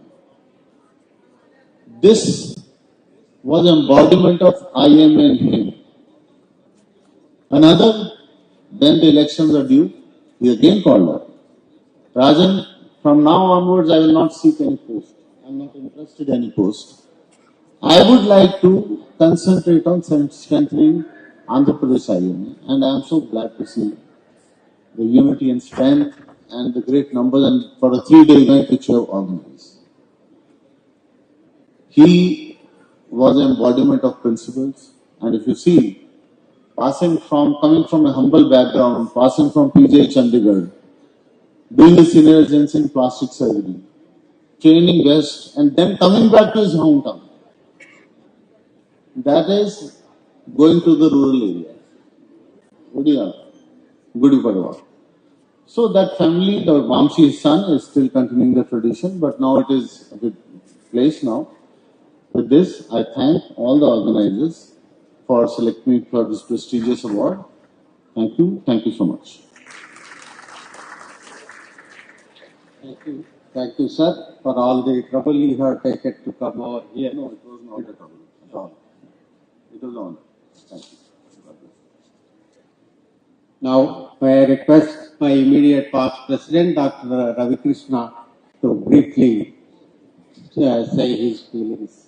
H: This was embodiment of IMA in him. Another, then the elections are due, he again called up. Rajan, from now onwards I will not seek any post. I am not interested in any post. I would like to concentrate on strengthening Andhra Pradesh IMA, and I am so glad to see the unity and strength and the great numbers and for a 3-day event which you have organized. He was an embodiment of principles, and if you see, coming from a humble background, passing from PJ Chandigarh, doing his senior residency in plastic surgery, training West, and then coming back to his hometown. That is going to the rural area. Gudi. So that family, the Vamsi's son, is still continuing the tradition, but now it is a bit placed now. With this, I thank all the organizers for selecting me for this prestigious award. Thank you. Thank you so much.
B: Thank you, sir, for all the trouble you have taken to come over here.
H: No, it was not a trouble at all. It was honor. Thank you.
B: Now, may I request my immediate past president, Dr. Ravi Krishna, to briefly say his feelings.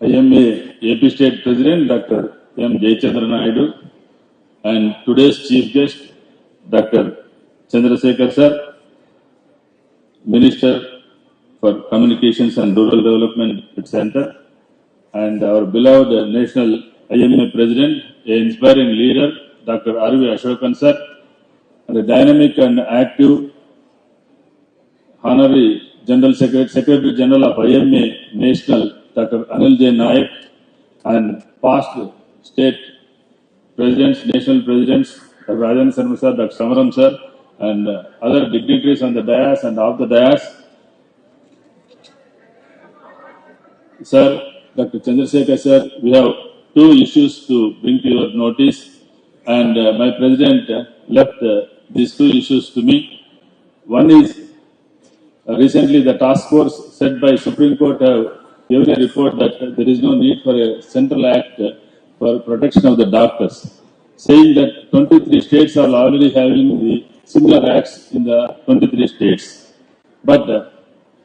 I: IMA AP State President Dr. M. Jayachandra Naidu, and today's chief guest, Dr. Chandrasekhar sir, Minister for Communications and Rural Development Center, and our beloved National IMA President, an inspiring leader, Dr. R.V. Ashokan sir, and a dynamic and active Honorary Secretary General of IMA National, Dr. Anil J. Nayak, and past state presidents, national presidents, Dr. Rajan Sarma sir, Dr. Samaram sir, and other dignitaries on the dais and off the dais. Sir, Dr. Chandrasekhar sir, we have two issues to bring to your notice, and my president left these two issues to me. One is recently the task force set by Supreme Court have given a report that there is no need for a central act for protection of the doctors, saying that 23 states are already having the similar acts in the 23 states. But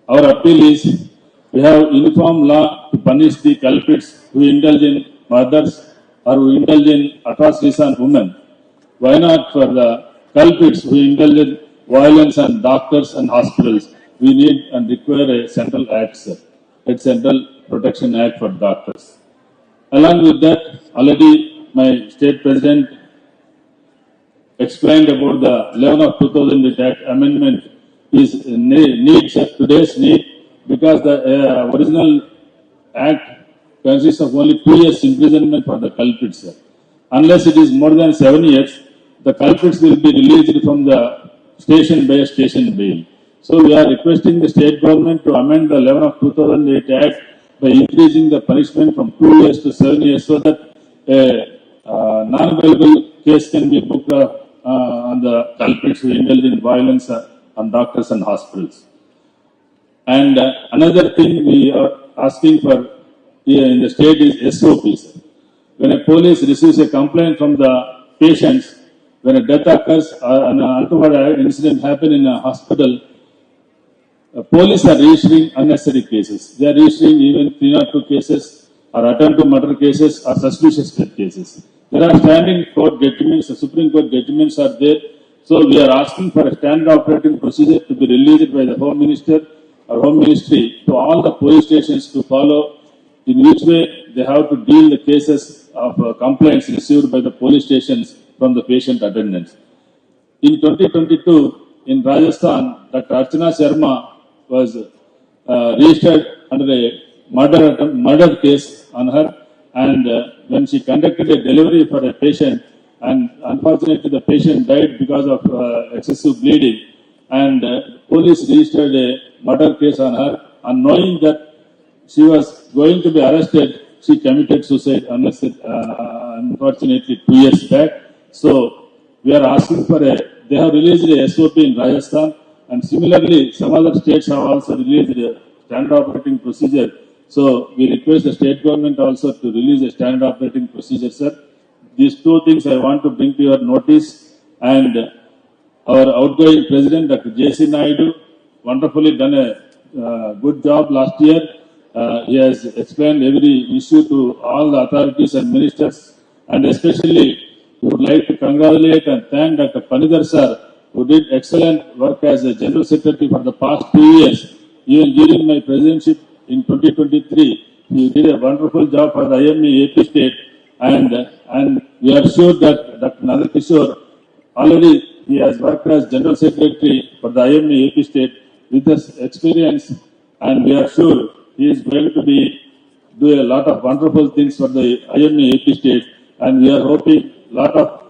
I: our appeal is we have uniform law to punish the culprits who indulge in murders or who indulge in atrocities on women. Why not for the culprits who indulge in violence on doctors and hospitals? We need and require a central act, sir, a central protection act for doctors. Along with that, already my state president explained about the 11 of 2008 Act amendment is needs today's need because the original act consists of only 2 years imprisonment for the culprits, sir. Unless it is more than 7 years, the culprits will be released from the station by a station bail. So we are requesting the state government to amend the 11 of 2008 Act by increasing the punishment from 2 years to 7 years so that a non-bailable case can be booked on the culprits who indulge in violence on doctors and hospitals. And another thing we are asking for here in the state is SOPs. When a police receives a complaint from the patients, when a death occurs or an untoward incident happens in a hospital, police are registering unnecessary cases. They are registering even 302 cases or attempt to murder cases or suspicious death cases. There are standing court judgments, the Supreme Court judgments are there. So we are asking for a standard operating procedure to be released by the Home Minister or Home Ministry to all the police stations to follow in which way they have to deal the cases of complaints received by the police stations from the patient attendants. In 2022, in Rajasthan, Dr. Archana Sharma was registered under a murder case on her, and when she conducted a delivery for a patient, and unfortunately the patient died because of excessive bleeding, and police registered a murder case on her, and knowing that she was going to be arrested, she committed suicide unfortunately 2 years back. So we are asking for they have released a SOP in Rajasthan, and similarly some other states have also released a standard operating procedure. So we request the state government also to release a standard operating procedure, sir. These two things I want to bring to your notice, and our outgoing president, Dr. J.C. Naidu, wonderfully done a good job last year. He has explained every issue to all the authorities and ministers, and especially we would like to congratulate and thank Dr. Panidar sir, who did excellent work as a General Secretary for the past 2 years. Even during my presidency in 2023, he did a wonderful job for the IMA AP state, and we are sure that Dr. Nanda Kishore already he has worked as General Secretary for the IMA AP state with his experience, and we are sure he is going to do a lot of wonderful things for the IMA AP state, and we are hoping a lot of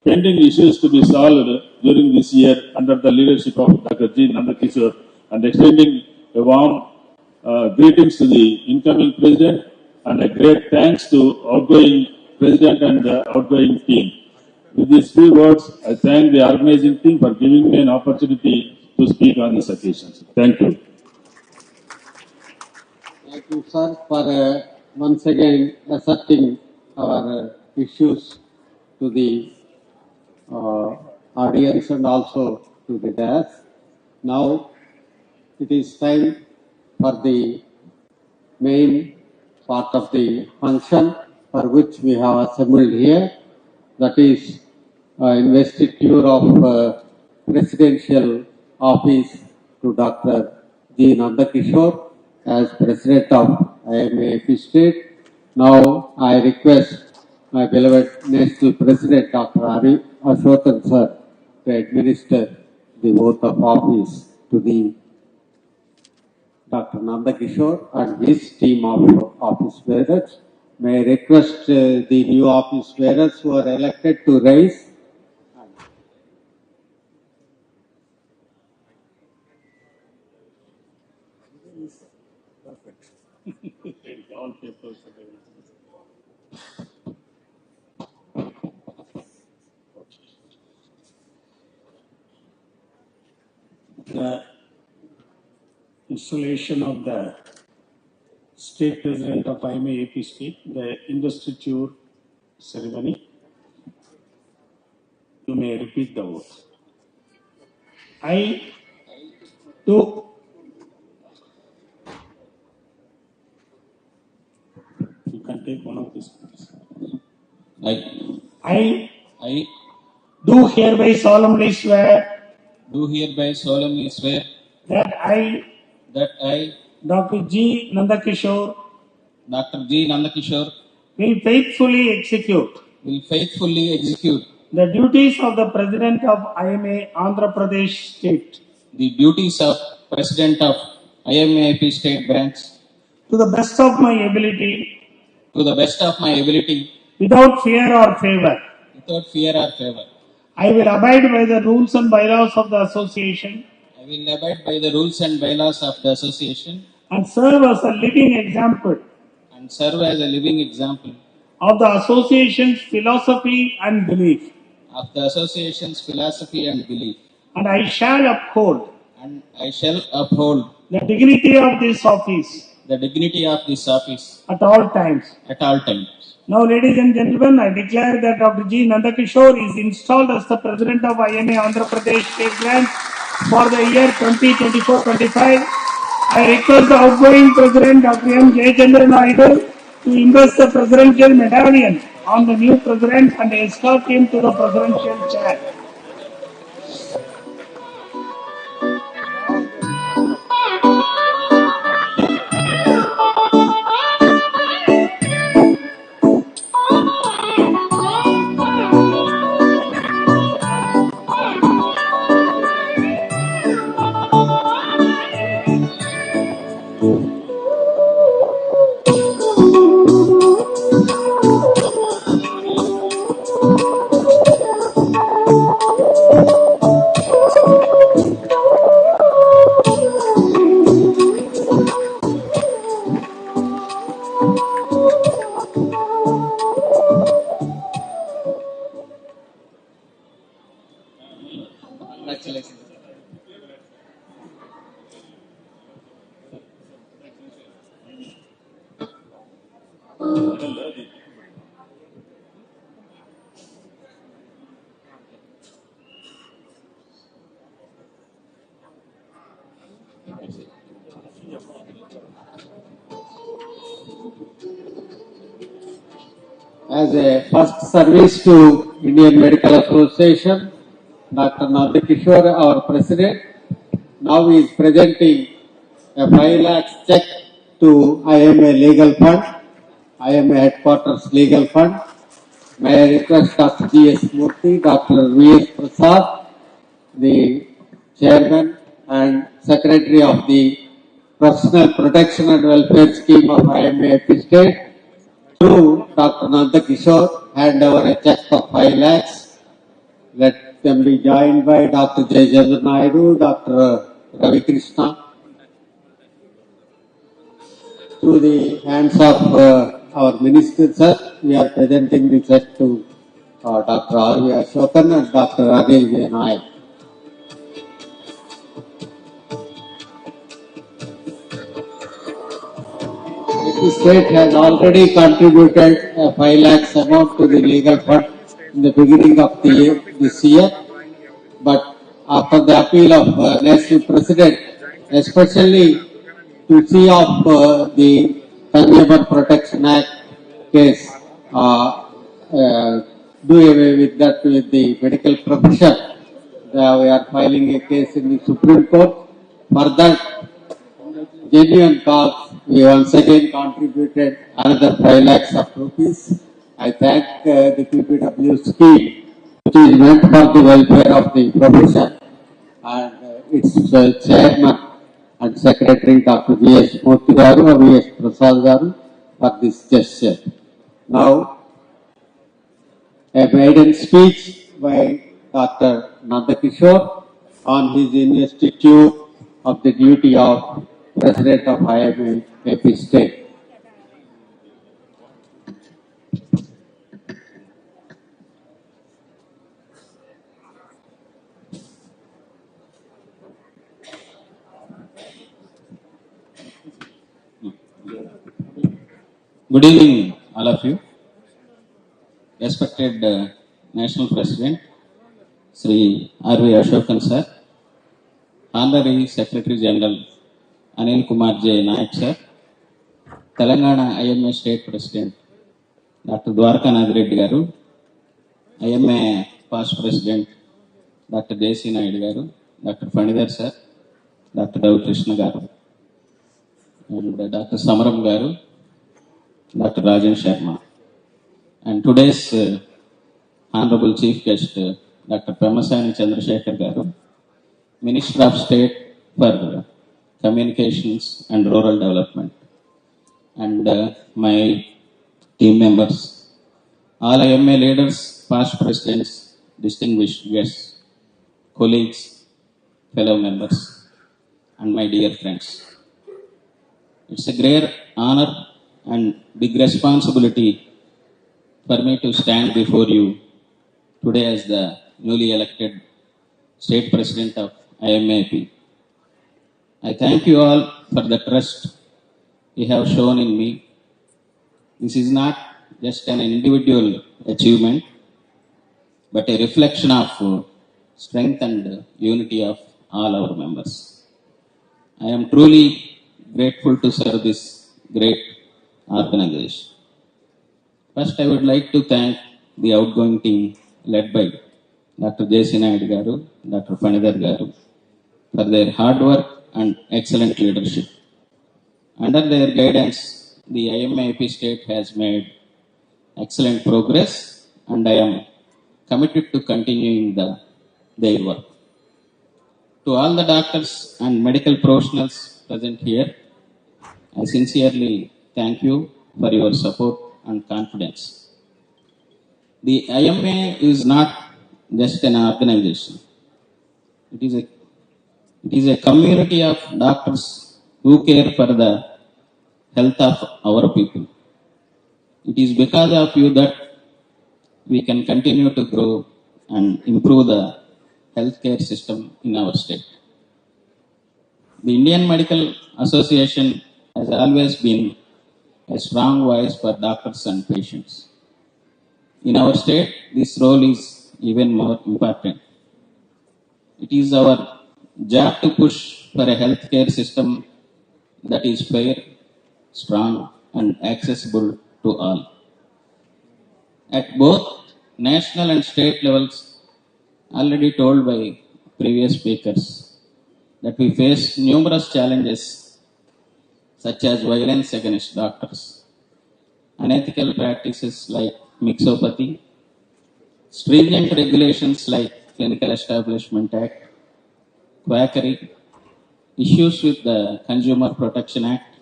I: pending issues to be solved during this year under the leadership of Dr. G. Nanda Kishore, and extending a warm greetings to the incoming president and a great thanks to outgoing president and the outgoing team. With these few words, I thank the organizing team for giving me an opportunity to speak on this occasion. Thank you.
B: Thank you, sir, for once again asserting our issues to the audience and also to the dais. Now it is time for the main part of the function, for which we have assembled here, that is investiture of presidential office to Dr. G. Nandakishore as President of IMA AP State. Now I request my beloved National President Dr. Ashokan Sir to administer the oath of office to the Dr. Nandakishore and his team of office bearers. May I request the new office bearers who are elected to rise.
A: All papers the installation of the State President of IMA AP State, the investiture ceremony. You may repeat the oath. I do. You can take one of these. I do hereby solemnly swear that I, Dr. G. Nandakishore, will faithfully execute the duties of the President of IMA Andhra Pradesh State
J: the duties of President of IMA AP State Branch
A: to the best of my ability, without fear or favor. I will abide by the rules and bylaws of the association and serve as a living example of the association's philosophy and belief. And I shall uphold the dignity of this office at all times. Now, ladies and gentlemen, I declare that Dr. G. Nandakishore is installed as the President of IMA Andhra Pradesh State Branch for the year 2024-25. I request the outgoing President, Dr. M. Chandra to invest the presidential medallion on the new President and escort him to the presidential chair.
B: As a first service to Indian Medical Association, Dr. Nandakishore, our President, now is presenting a 5 lakhs check to IMA Legal Fund, IMA Headquarters Legal Fund. May I request Dr. G.S. Murthy, Dr. V.S. Prasad, the Chairman and Secretary of the Personal Protection and Welfare Scheme of IMA AP State, to Dr. Nandakishore, hand over a check of 5 lakhs. Let them be joined by Dr. Jayachandra Naidu, Dr. Ravi Krishna. Through the hands of our Minister, sir, we are presenting the check to Dr. R.V. Ashokan and Dr. Rajesh Nayak. The state has already contributed a 5 lakhs amount to the legal fund in the beginning of this year, but after the appeal of National President, especially to see of the Consumer Protection Act case, do away with that with the medical profession. We are filing a case in the Supreme Court. For that genuine cause, we once again contributed another 5 lakhs of rupees. I thank the PPW scheme, which is meant for the welfare of the profession, and its chairman and secretary, Dr. V.S. Murthy garu or V.S. Prasad garu, for this gesture. Now, a maiden speech by Dr. Nandakishore on his investiture of the duty of President of IMA AP State.
J: Good evening, all of you. Respected National President, Sri R.V. Ashokan Sir, Honorary Secretary General Anil Kumar J. Naik Sir, Telangana IMA State President Dr. Dwarkanath Reddy Garu, IMA Past President Dr. J.C. Naidu Garu, Dr. Fanidar Sir, Dr. Ravi Krishna Garu, and Dr. Samaram Garu, Dr. Rajan Sharma, and today's Honorable Chief Guest, Dr. Pemmasani Chandrasekhar Garu, Minister of State for Communications and Rural Development, and my team members, all IMA leaders, past presidents, distinguished guests, colleagues, fellow members, and my dear friends. It's a great honor and big responsibility for me to stand before you today as the newly elected State President of IMA AP. I thank you all for the trust you have shown in me. This is not just an individual achievement, but a reflection of strength and unity of all our members. I am truly grateful to serve this great organization. First, I would like to thank the outgoing team led by Dr. J.C. Naidu Garu, Dr. Fanidar Garu, for their hard work and excellent leadership. Under their guidance, the IMA AP State has made excellent progress, and I am committed to continuing their work. To all the doctors and medical professionals present here, I sincerely thank you for your support and confidence. The IMA is not just an organization. It is a community of doctors who care for the health of our people. It is because of you that we can continue to grow and improve the healthcare system in our state. The Indian Medical Association has always been a strong voice for doctors and patients. In our state, this role is even more important. It is our job to push for a healthcare system that is fair, strong, and accessible to all. At both national and state levels, already told by previous speakers, that we face numerous challenges such as violence against doctors, unethical practices like mixopathy, stringent regulations like Clinical Establishment Act, quackery, issues with the Consumer Protection Act,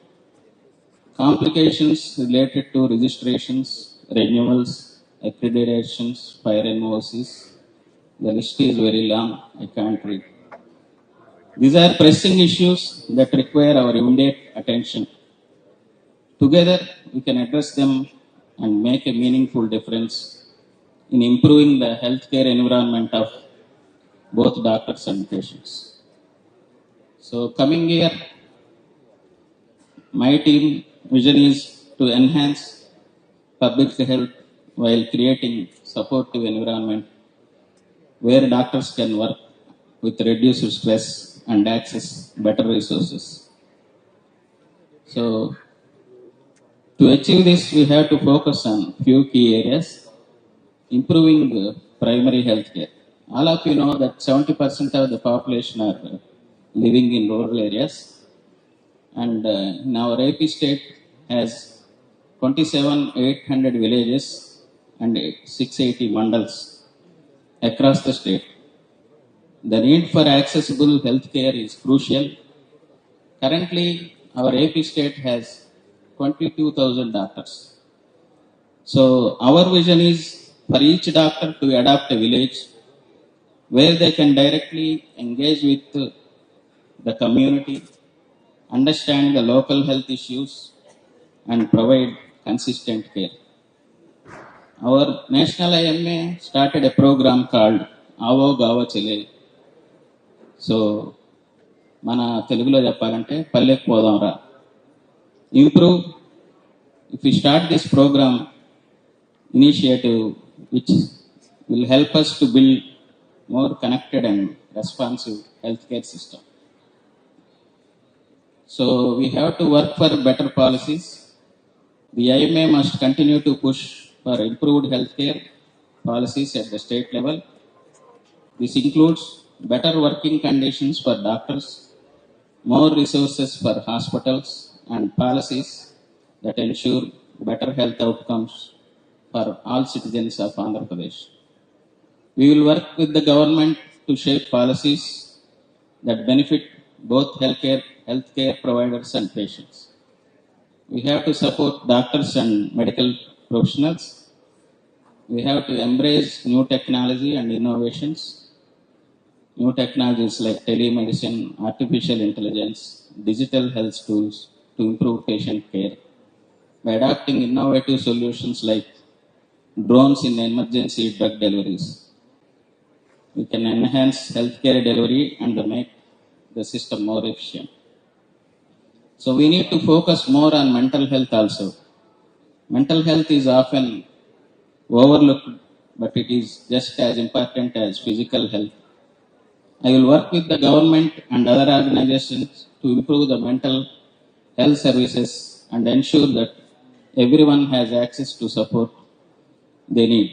J: complications related to registrations, renewals, accreditations, fire NOCs. The list is very long, I can't read. These are pressing issues that require our immediate attention. Together, we can address them and make a meaningful difference in improving the healthcare environment of both doctors and patients. So, coming year, my team vision is to enhance public health while creating supportive environment where doctors can work with reduced stress and access better resources. So, To achieve this, we have to focus on few key areas. Improving primary health care. All of you know that 70% of the population are living in rural areas, and in our AP state has 27,800 villages and 680 mandals across the state. The need for accessible health care is crucial. Currently, our AP state has 22,000 doctors. So our vision is for each doctor to adopt a village where they can directly engage with the community, understand the local health issues, and provide consistent care. Our national IMA started a program called Avo Gava Chile. So, మన తెలుగులో చెప్పాలంటే పల్లెకి పోదాంరా. Improve. If we start this program initiative, which will help us to build more connected and responsive healthcare system. So we have to work for better policies. The IMA must continue to push for improved healthcare policies at the state level. This includes better working conditions for doctors, more resources for hospitals, and policies that ensure better health outcomes for all citizens of Andhra Pradesh. We will work with the government to shape policies that benefit both healthcare providers and patients. We have to support doctors and medical professionals. We have to embrace new technology and innovations. New technologies like telemedicine, artificial intelligence, digital health tools to improve patient care. By adopting innovative solutions like drones in emergency drug deliveries, we can enhance healthcare delivery and make the system more efficient. So we need to focus more on mental health also. Mental health is often overlooked, but it is just as important as physical health. I will work with the government and other organizations to improve the mental health services and ensure that everyone has access to support they need.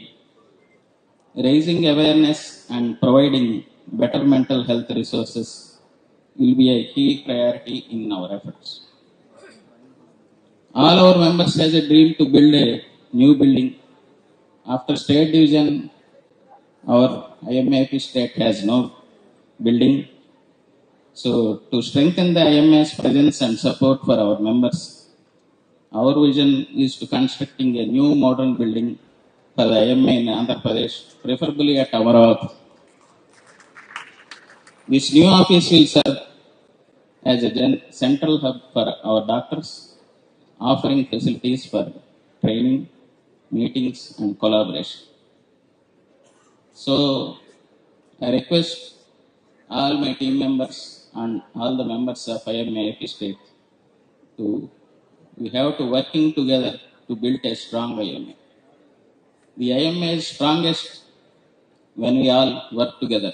J: Raising awareness and providing better mental health resources will be a key priority in our efforts. All our members has a dream to build a new building. After state division, our IMA AP state has no building. So to strengthen the IMA's presence and support for our members, our vision is to constructing a new modern building for the IMA in Andhra Pradesh, preferably at Amaravati. This new office will serve as a central hub for our doctors, offering facilities for training, meetings, and collaboration. So I request all my team members and all the members of IMA AP state we have to working together to build a strong IMA. The IMA is strongest when we all work together.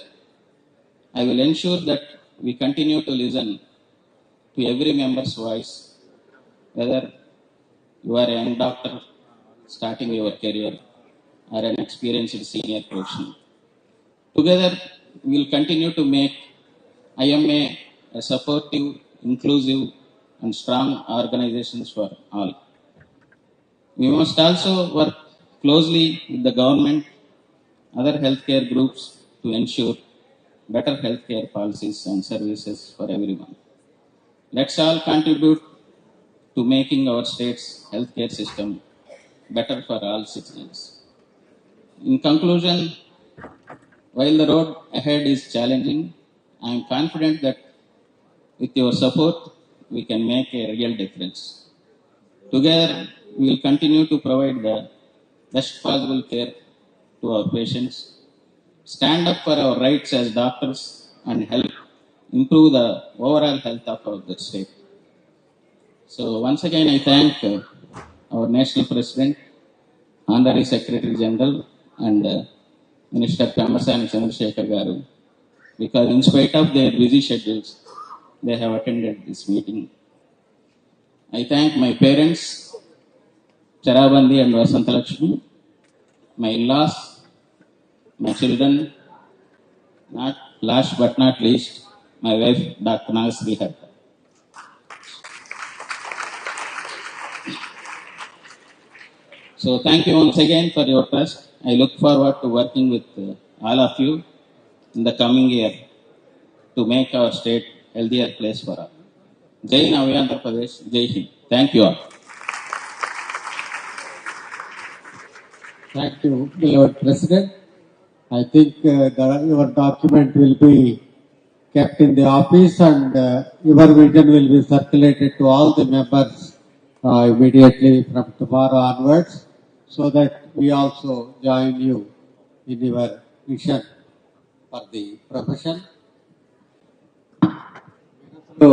J: I will ensure that we continue to listen to every member's voice, whether you are a young doctor starting your career or an experienced senior professional. Together, we will continue to make IMA a supportive, inclusive, and strong organization for all. We must also work closely with the government, other healthcare groups to ensure better healthcare policies and services for everyone. Let's all contribute to making our state's healthcare system better for all citizens. In conclusion, while the road ahead is challenging, I am confident that with your support, we can make a real difference. Together, we will continue to provide the best possible care to our patients, stand up for our rights as doctors, and help improve the overall health of our state. So once again, I thank our National President, Honorary Secretary General, and Minister Pemmasani Chandrasekhar garu, because in spite of their busy schedules, they have attended this meeting. I thank my parents Charabandi and Vasantalakshmi, my in-laws, my children, not last but not least, my wife, Dr. Chandrasekhar. So thank you once again for your trust. I look forward to working with all of you in the coming year to make our state healthier place for all. Jai Navya Andhra Pradesh, Jai Hind. Thank you all.
B: Thank you, Lord President. I think your document will be kept in the office and your vision will be circulated to all the members immediately from tomorrow onwards, so that we also join you in your vision for the profession. So,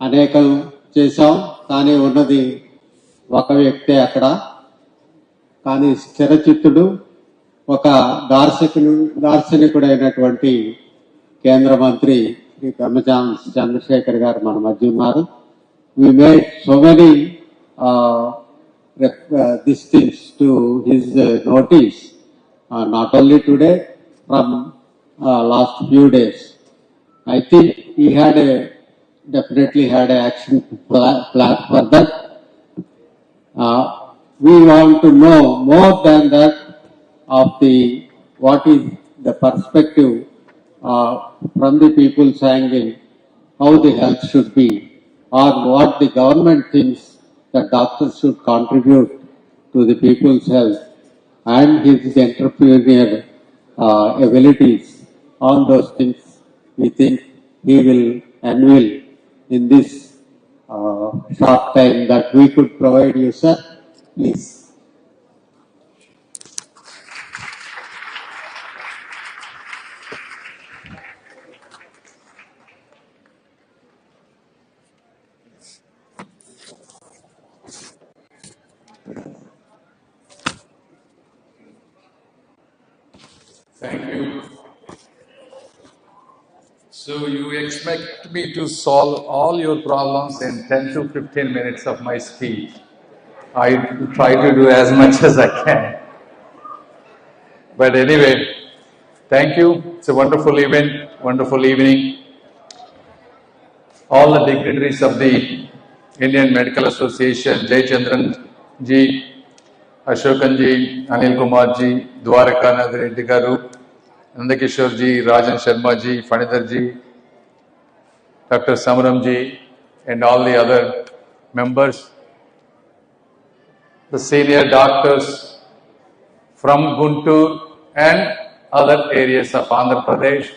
B: అనేకం చేశాం, కానీ ఉన్నది ఒక వ్యక్తే అక్కడ. కానీ స్థిరచిత్తుడు, ఒక దార్శనికుడైనటువంటి కేంద్ర మంత్రి శ్రీ పెమ్మసాని చంద్రశేఖర్ గారు మన మధ్య ఉన్నారు. We made so many these things to his notice, not only today, from last few days. I think he definitely had an action plan for that. We want to know more than that of what is the perspective from the people's angle, how the health should be, or what the government thinks that doctors should contribute to the people's health, and his entrepreneurial abilities. On those things, we think he will unveil in this short time that we could provide you, sir. Please.
K: Thank you. So you expect me to solve all your problems in 10 to 15 minutes of my speech. I try to do as much as I can. But anyway, thank you. It's a wonderful event, wonderful evening. All the dignitaries of the Indian Medical Association, Jai Chandran ji, Ashokan ji, Anil Kumar ji, Dwarkanath Reddy garu, Nandakishore ji, Rajan Sharma ji, Fanidhar ji, Dr. Samaram ji, and all the other members, the senior doctors from Guntur and other areas of Andhra Pradesh,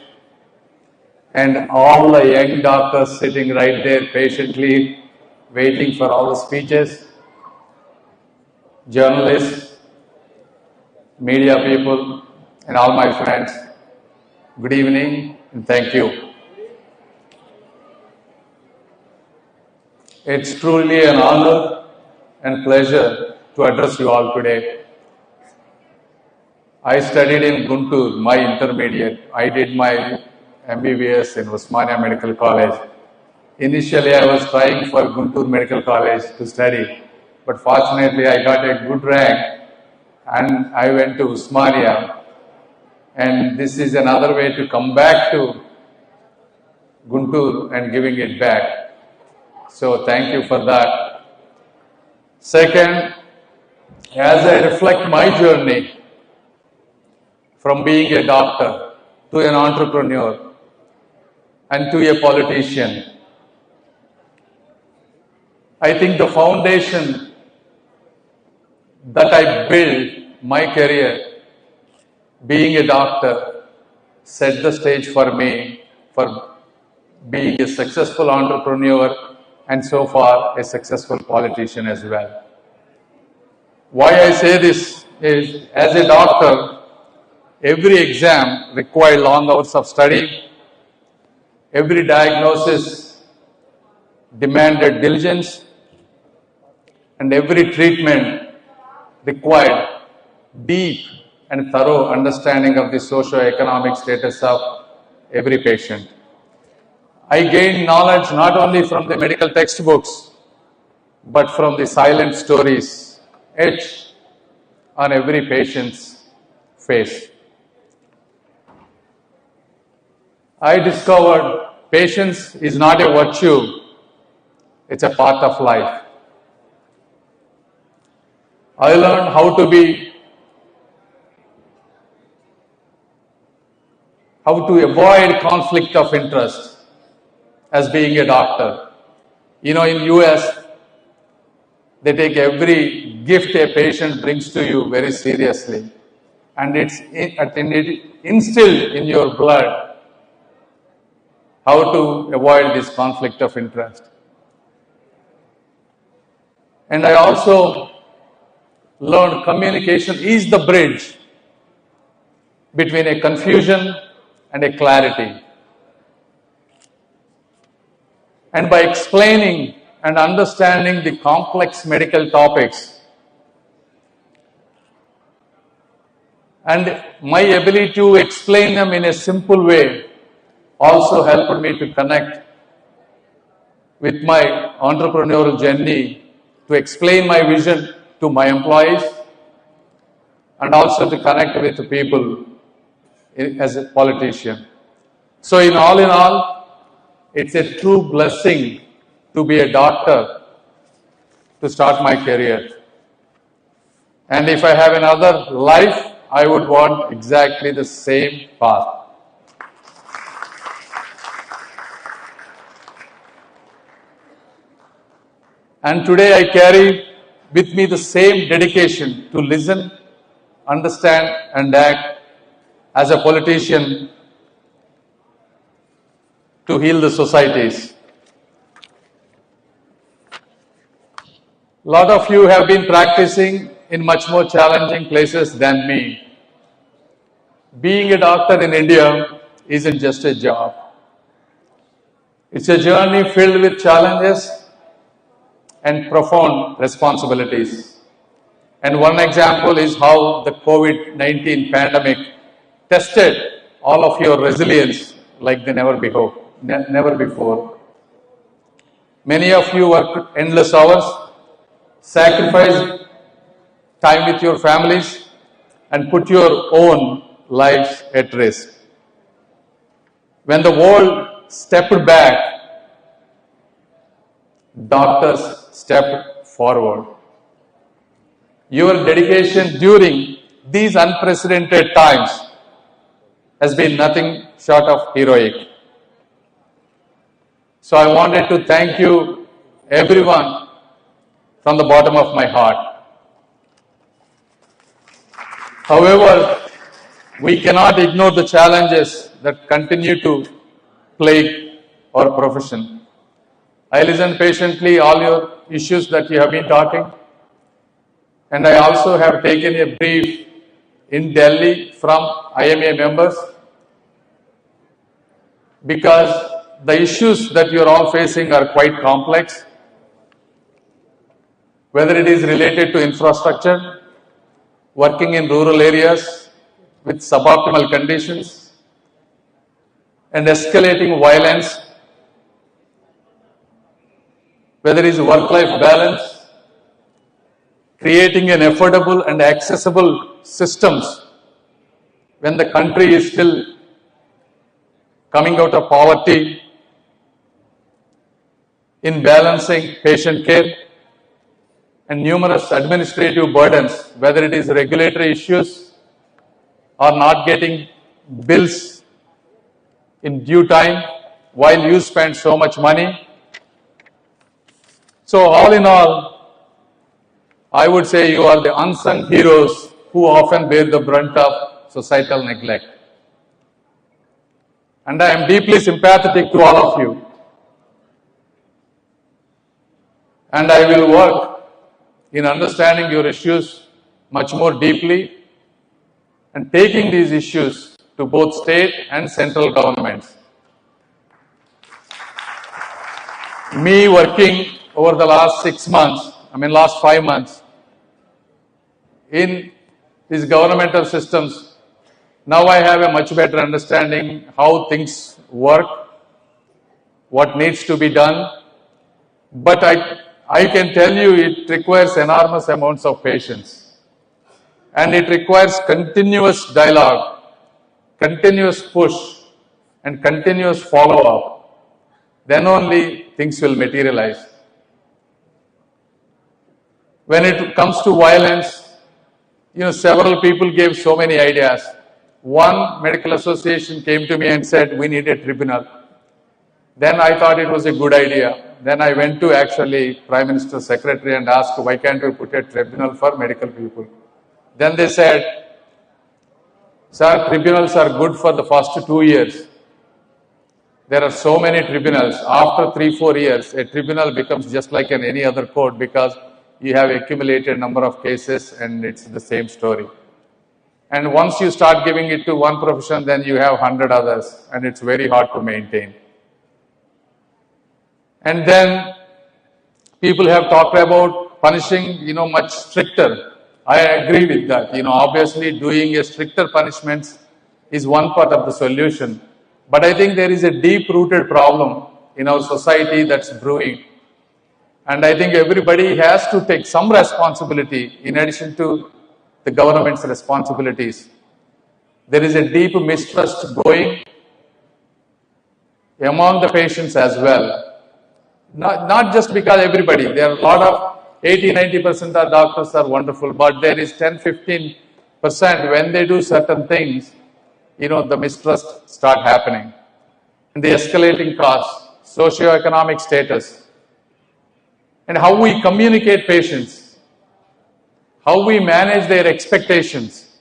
K: and all the young doctors sitting right there patiently waiting for all the speeches, journalists, media people, and all my friends. Good evening and thank you. It's truly an honor and pleasure to address you all today. I studied in Guntur, my intermediate. I did my MBBS in Osmania Medical College. Initially, I was trying for Guntur Medical College to study, but fortunately, I got a good rank and I went to Osmania. And this is another way to come back to Guntur and giving it back. So thank you for that. Second, as I reflect my journey from being a doctor to an entrepreneur and to a politician, I think the foundation that I built my career being a doctor set the stage for me for being a successful entrepreneur and so far a successful politician as well. Why I say this is, as a doctor, every exam required long hours of study, every diagnosis demanded diligence, and every treatment required deep and thorough understanding of the socio-economic status of every patient. I gained knowledge not only from the medical textbooks, but from the silent stories etched on every patient's face. I discovered patience is not a virtue, it's a part of life. I learned how to avoid conflict of interest as being a doctor. You know, in US, they take every gift a patient brings to you very seriously. And it's instilled in your blood how to avoid this conflict of interest. And I also learned communication is the bridge between a confusion and a clarity. And by explaining and understanding the complex medical topics, and my ability to explain them in a simple way also helped me to connect with my entrepreneurial journey, to explain my vision to my employees, and also to connect with the people as a politician. So in all, it's a true blessing to be a doctor, to start my career. And if I have another life, I would want exactly the same path. And today I carry with me the same dedication to listen, understand, and act as a politician to heal the societies. A lot of you have been practicing in much more challenging places than me. Being a doctor in India isn't just a job. It's a journey filled with challenges and profound responsibilities. And one example is how the COVID-19 pandemic tested all of your resilience like never before. Many of you worked endless hours, sacrificed time with your families, and put your own lives at risk. When the world stepped back, doctors stepped forward. Your dedication during these unprecedented times has been nothing short of heroic. So I wanted to thank you, everyone, from the bottom of my heart. However, we cannot ignore the challenges that continue to plague our profession. I listened patiently all your issues that you have been talking, and I also have taken a brief in Delhi from IMA members, because the issues that you are all facing are quite complex, whether it is related to infrastructure, working in rural areas with suboptimal conditions, and escalating violence, whether it is work-life balance, creating an affordable and accessible systems when the country is still coming out of poverty, in balancing patient care, and numerous administrative burdens, whether it is regulatory issues or not getting bills in due time while you spend so much money. So all in all, I would say you are the unsung heroes who often bear the brunt of societal neglect. And I am deeply sympathetic to all of you. And I will work in understanding your issues much more deeply and taking these issues to both state and central governments. Me working over the last 5 months in these governmental systems, now I have a much better understanding how things work, what needs to be done. But I can tell you it requires enormous amounts of patience. And it requires continuous dialogue, continuous push, and continuous follow-up. Then only things will materialize. When it comes to violence, several people gave so many ideas. One medical association came to me and said, we need a tribunal. Then I thought it was a good idea. Then I went to actually Prime Minister's secretary and asked, why can't we put a tribunal for medical people? Then they said, sir, tribunals are good for the first 2 years. There are so many tribunals. After 3-4 years, a tribunal becomes just like any other court because you have accumulated number of cases and it's the same story. And once you start giving it to one profession, then you have 100 others and it's very hard to maintain. And then people have talked about punishing, much stricter. I agree with that. Obviously doing a stricter punishments is one part of the solution. But I think there is a deep-rooted problem in our society that's brewing. And I think everybody has to take some responsibility in addition to the government's responsibilities. There is a deep mistrust going among the patients as well. Not just because everybody, there are a lot of 80-90% of doctors are wonderful, but there is 10-15% when they do certain things, the mistrust start happening. And the escalating costs, socioeconomic status, and how we communicate patients, how we manage their expectations,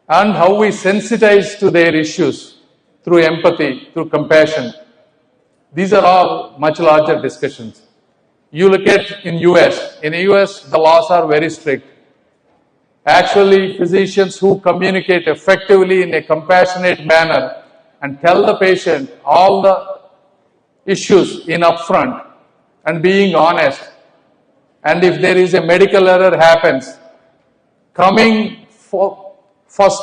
K: and how we sensitize to their issues through empathy, through compassion. These are all much larger discussions. You look at in US the laws are very strict. Actually, physicians who communicate effectively in a compassionate manner and tell the patient all the issues in upfront and being honest. And if there is a medical error happens, coming first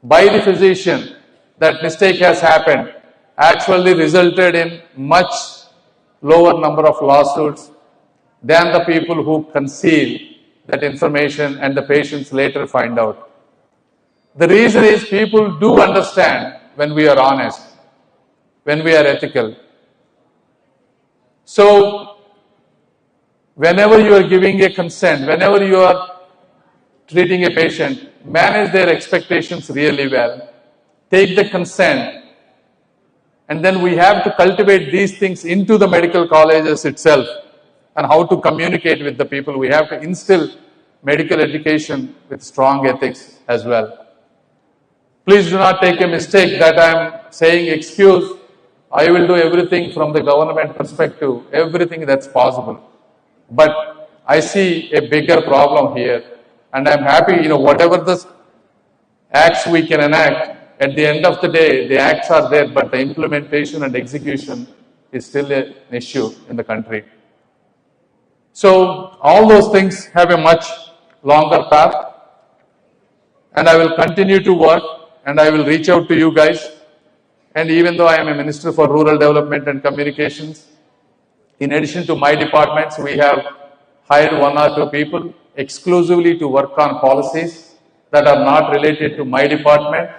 K: by the physician, that mistake has happened, actually resulted in much lower number of lawsuits than the people who conceal that information and the patients later find out. The reason is people do understand when we are honest, when we are ethical. So, whenever you are giving a consent, whenever you are treating a patient, manage their expectations really well. Take the consent. And then we have to cultivate these things into the medical colleges itself and how to communicate with the people. We have to instill medical education with strong ethics as well. Please do not take a mistake that I am saying excuse. I will do everything from the government perspective, everything that's possible. But I see a bigger problem here. And I'm happy, whatever the acts we can enact, at the end of the day, the acts are there, but the implementation and execution is still an issue in the country. So all those things have a much longer path, and I will continue to work, and I will reach out to you guys. And even though I am a Minister for Rural Development and Communications, in addition to my departments, we have hired 1 or 2 people exclusively to work on policies that are not related to my department,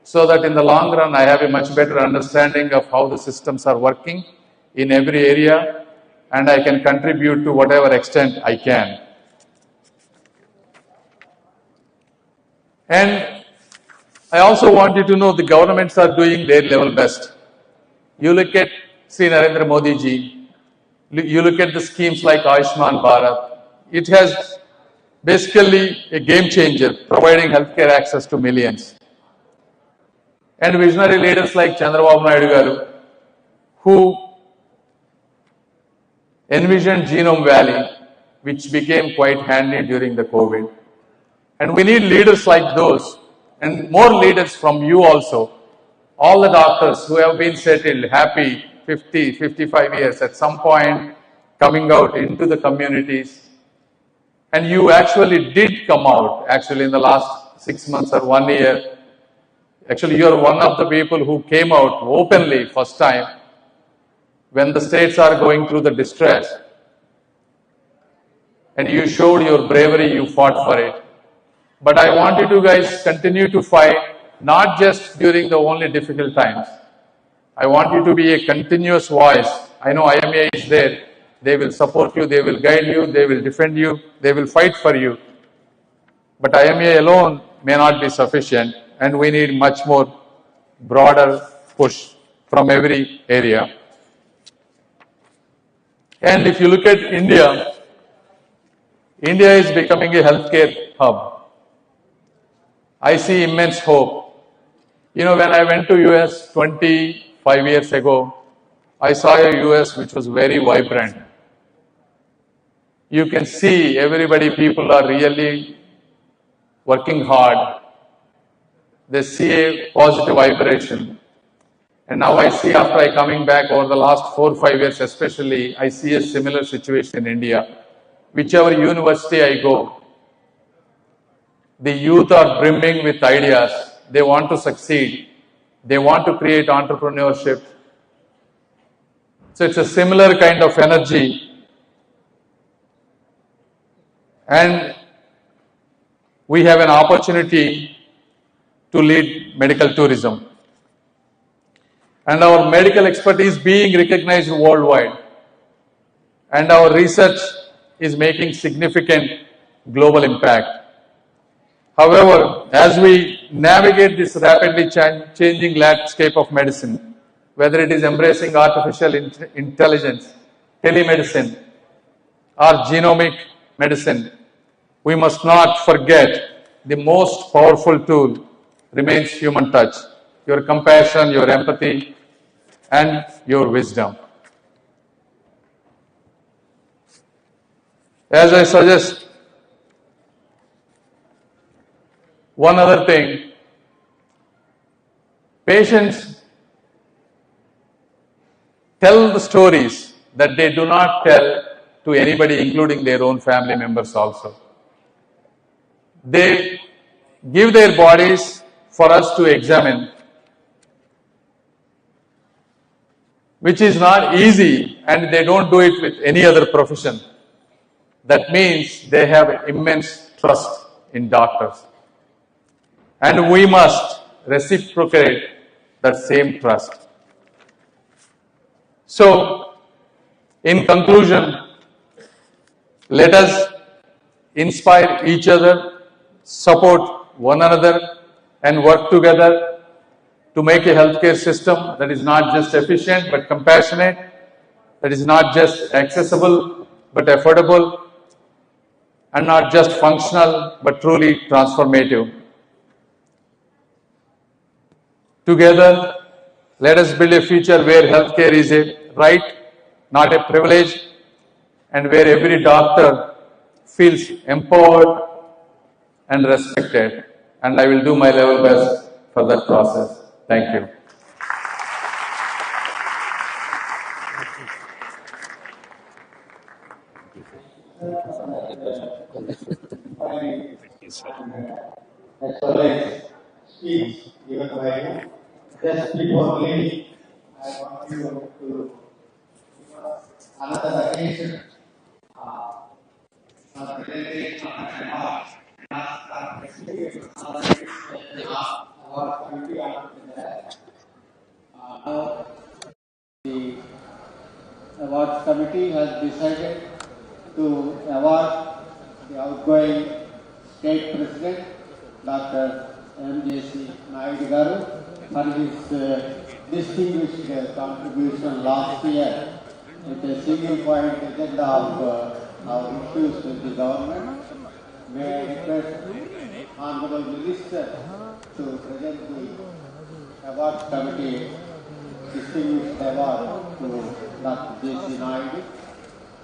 K: so that in the long run, I have a much better understanding of how the systems are working in every area, and I can contribute to whatever extent I can. And I also want you to know the governments are doing their level best. You look at Sri Narendra Modi ji, you look at the schemes like Ayushman Bharat, it has basically a game changer, providing healthcare access to millions. And visionary leaders like Chandrababu Naidu garu, who envisioned Genome Valley, which became quite handy during the COVID. And we need leaders like those, and more leaders from you also. All the doctors who have been settled, happy, 50, 55 years, at some point coming out into the communities. And you actually did come out, actually in the last 6 months or 1 year. Actually, you are one of the people who came out openly first time. when the states are going through the distress, and you showed your bravery, you fought for it. But I want you to guys continue to fight, not just during the only difficult times. I want you to be a continuous voice. I know IMA is there. They will support you, they will guide you, they will defend you, they will fight for you. But IMA alone may not be sufficient, and we need much more broader push from every area. And if you look at India, India is becoming a healthcare hub. I see immense hope. You know, when I went to US 25 years ago, I saw a US which was very vibrant. You can see people are really working hard. They see a positive vibration. And now I see, after I coming back over the last 4 or 5 years especially, I see a similar situation in India. Whichever university I go, the youth are brimming with ideas. They want to succeed. They want to create entrepreneurship. So it's a similar kind of energy. And we have an opportunity to lead medical tourism. And our medical expertise being recognized worldwide. And our research is making significant global impact. However, as we navigate this rapidly changing landscape of medicine, whether it is embracing artificial intelligence, telemedicine, or genomic medicine, we must not forget the most powerful tool remains human touch, your compassion, your empathy, and your wisdom. As I suggest, one other thing, patients tell the stories that they do not tell to anybody, including their own family members also. They give their bodies for us to examine, which is not easy, and they don't do it with any other profession. That means they have immense trust in doctors. And we must reciprocate that same trust. So, in conclusion, let us inspire each other, support one another, and work together to make a healthcare system that is not just efficient but compassionate, that is not just accessible but affordable, and not just functional but truly transformative. Together, let us build a future where healthcare is a right, not a privilege, and where every doctor feels empowered and respected. And I will do my level best for that process. Thank you.
B: Excellent speech given by you. Just before leaving, I want you to give us another occasion for presentation of an award. The awards committee has decided to award the outgoing state president, Dr. M.J.C. Naidu Garu, for his distinguished contribution last year with a single point agenda of our issues with the government. May I request Honorable Minister to present the awards committee distinguished award to Dr. J.C. Naidu,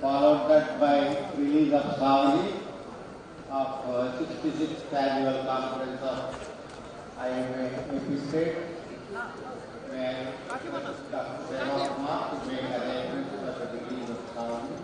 B: followed that by release of Savani of 66th Annual Conference of IMA AP State. May I request Dr. Sekhar to make arrangements for the release of Savani.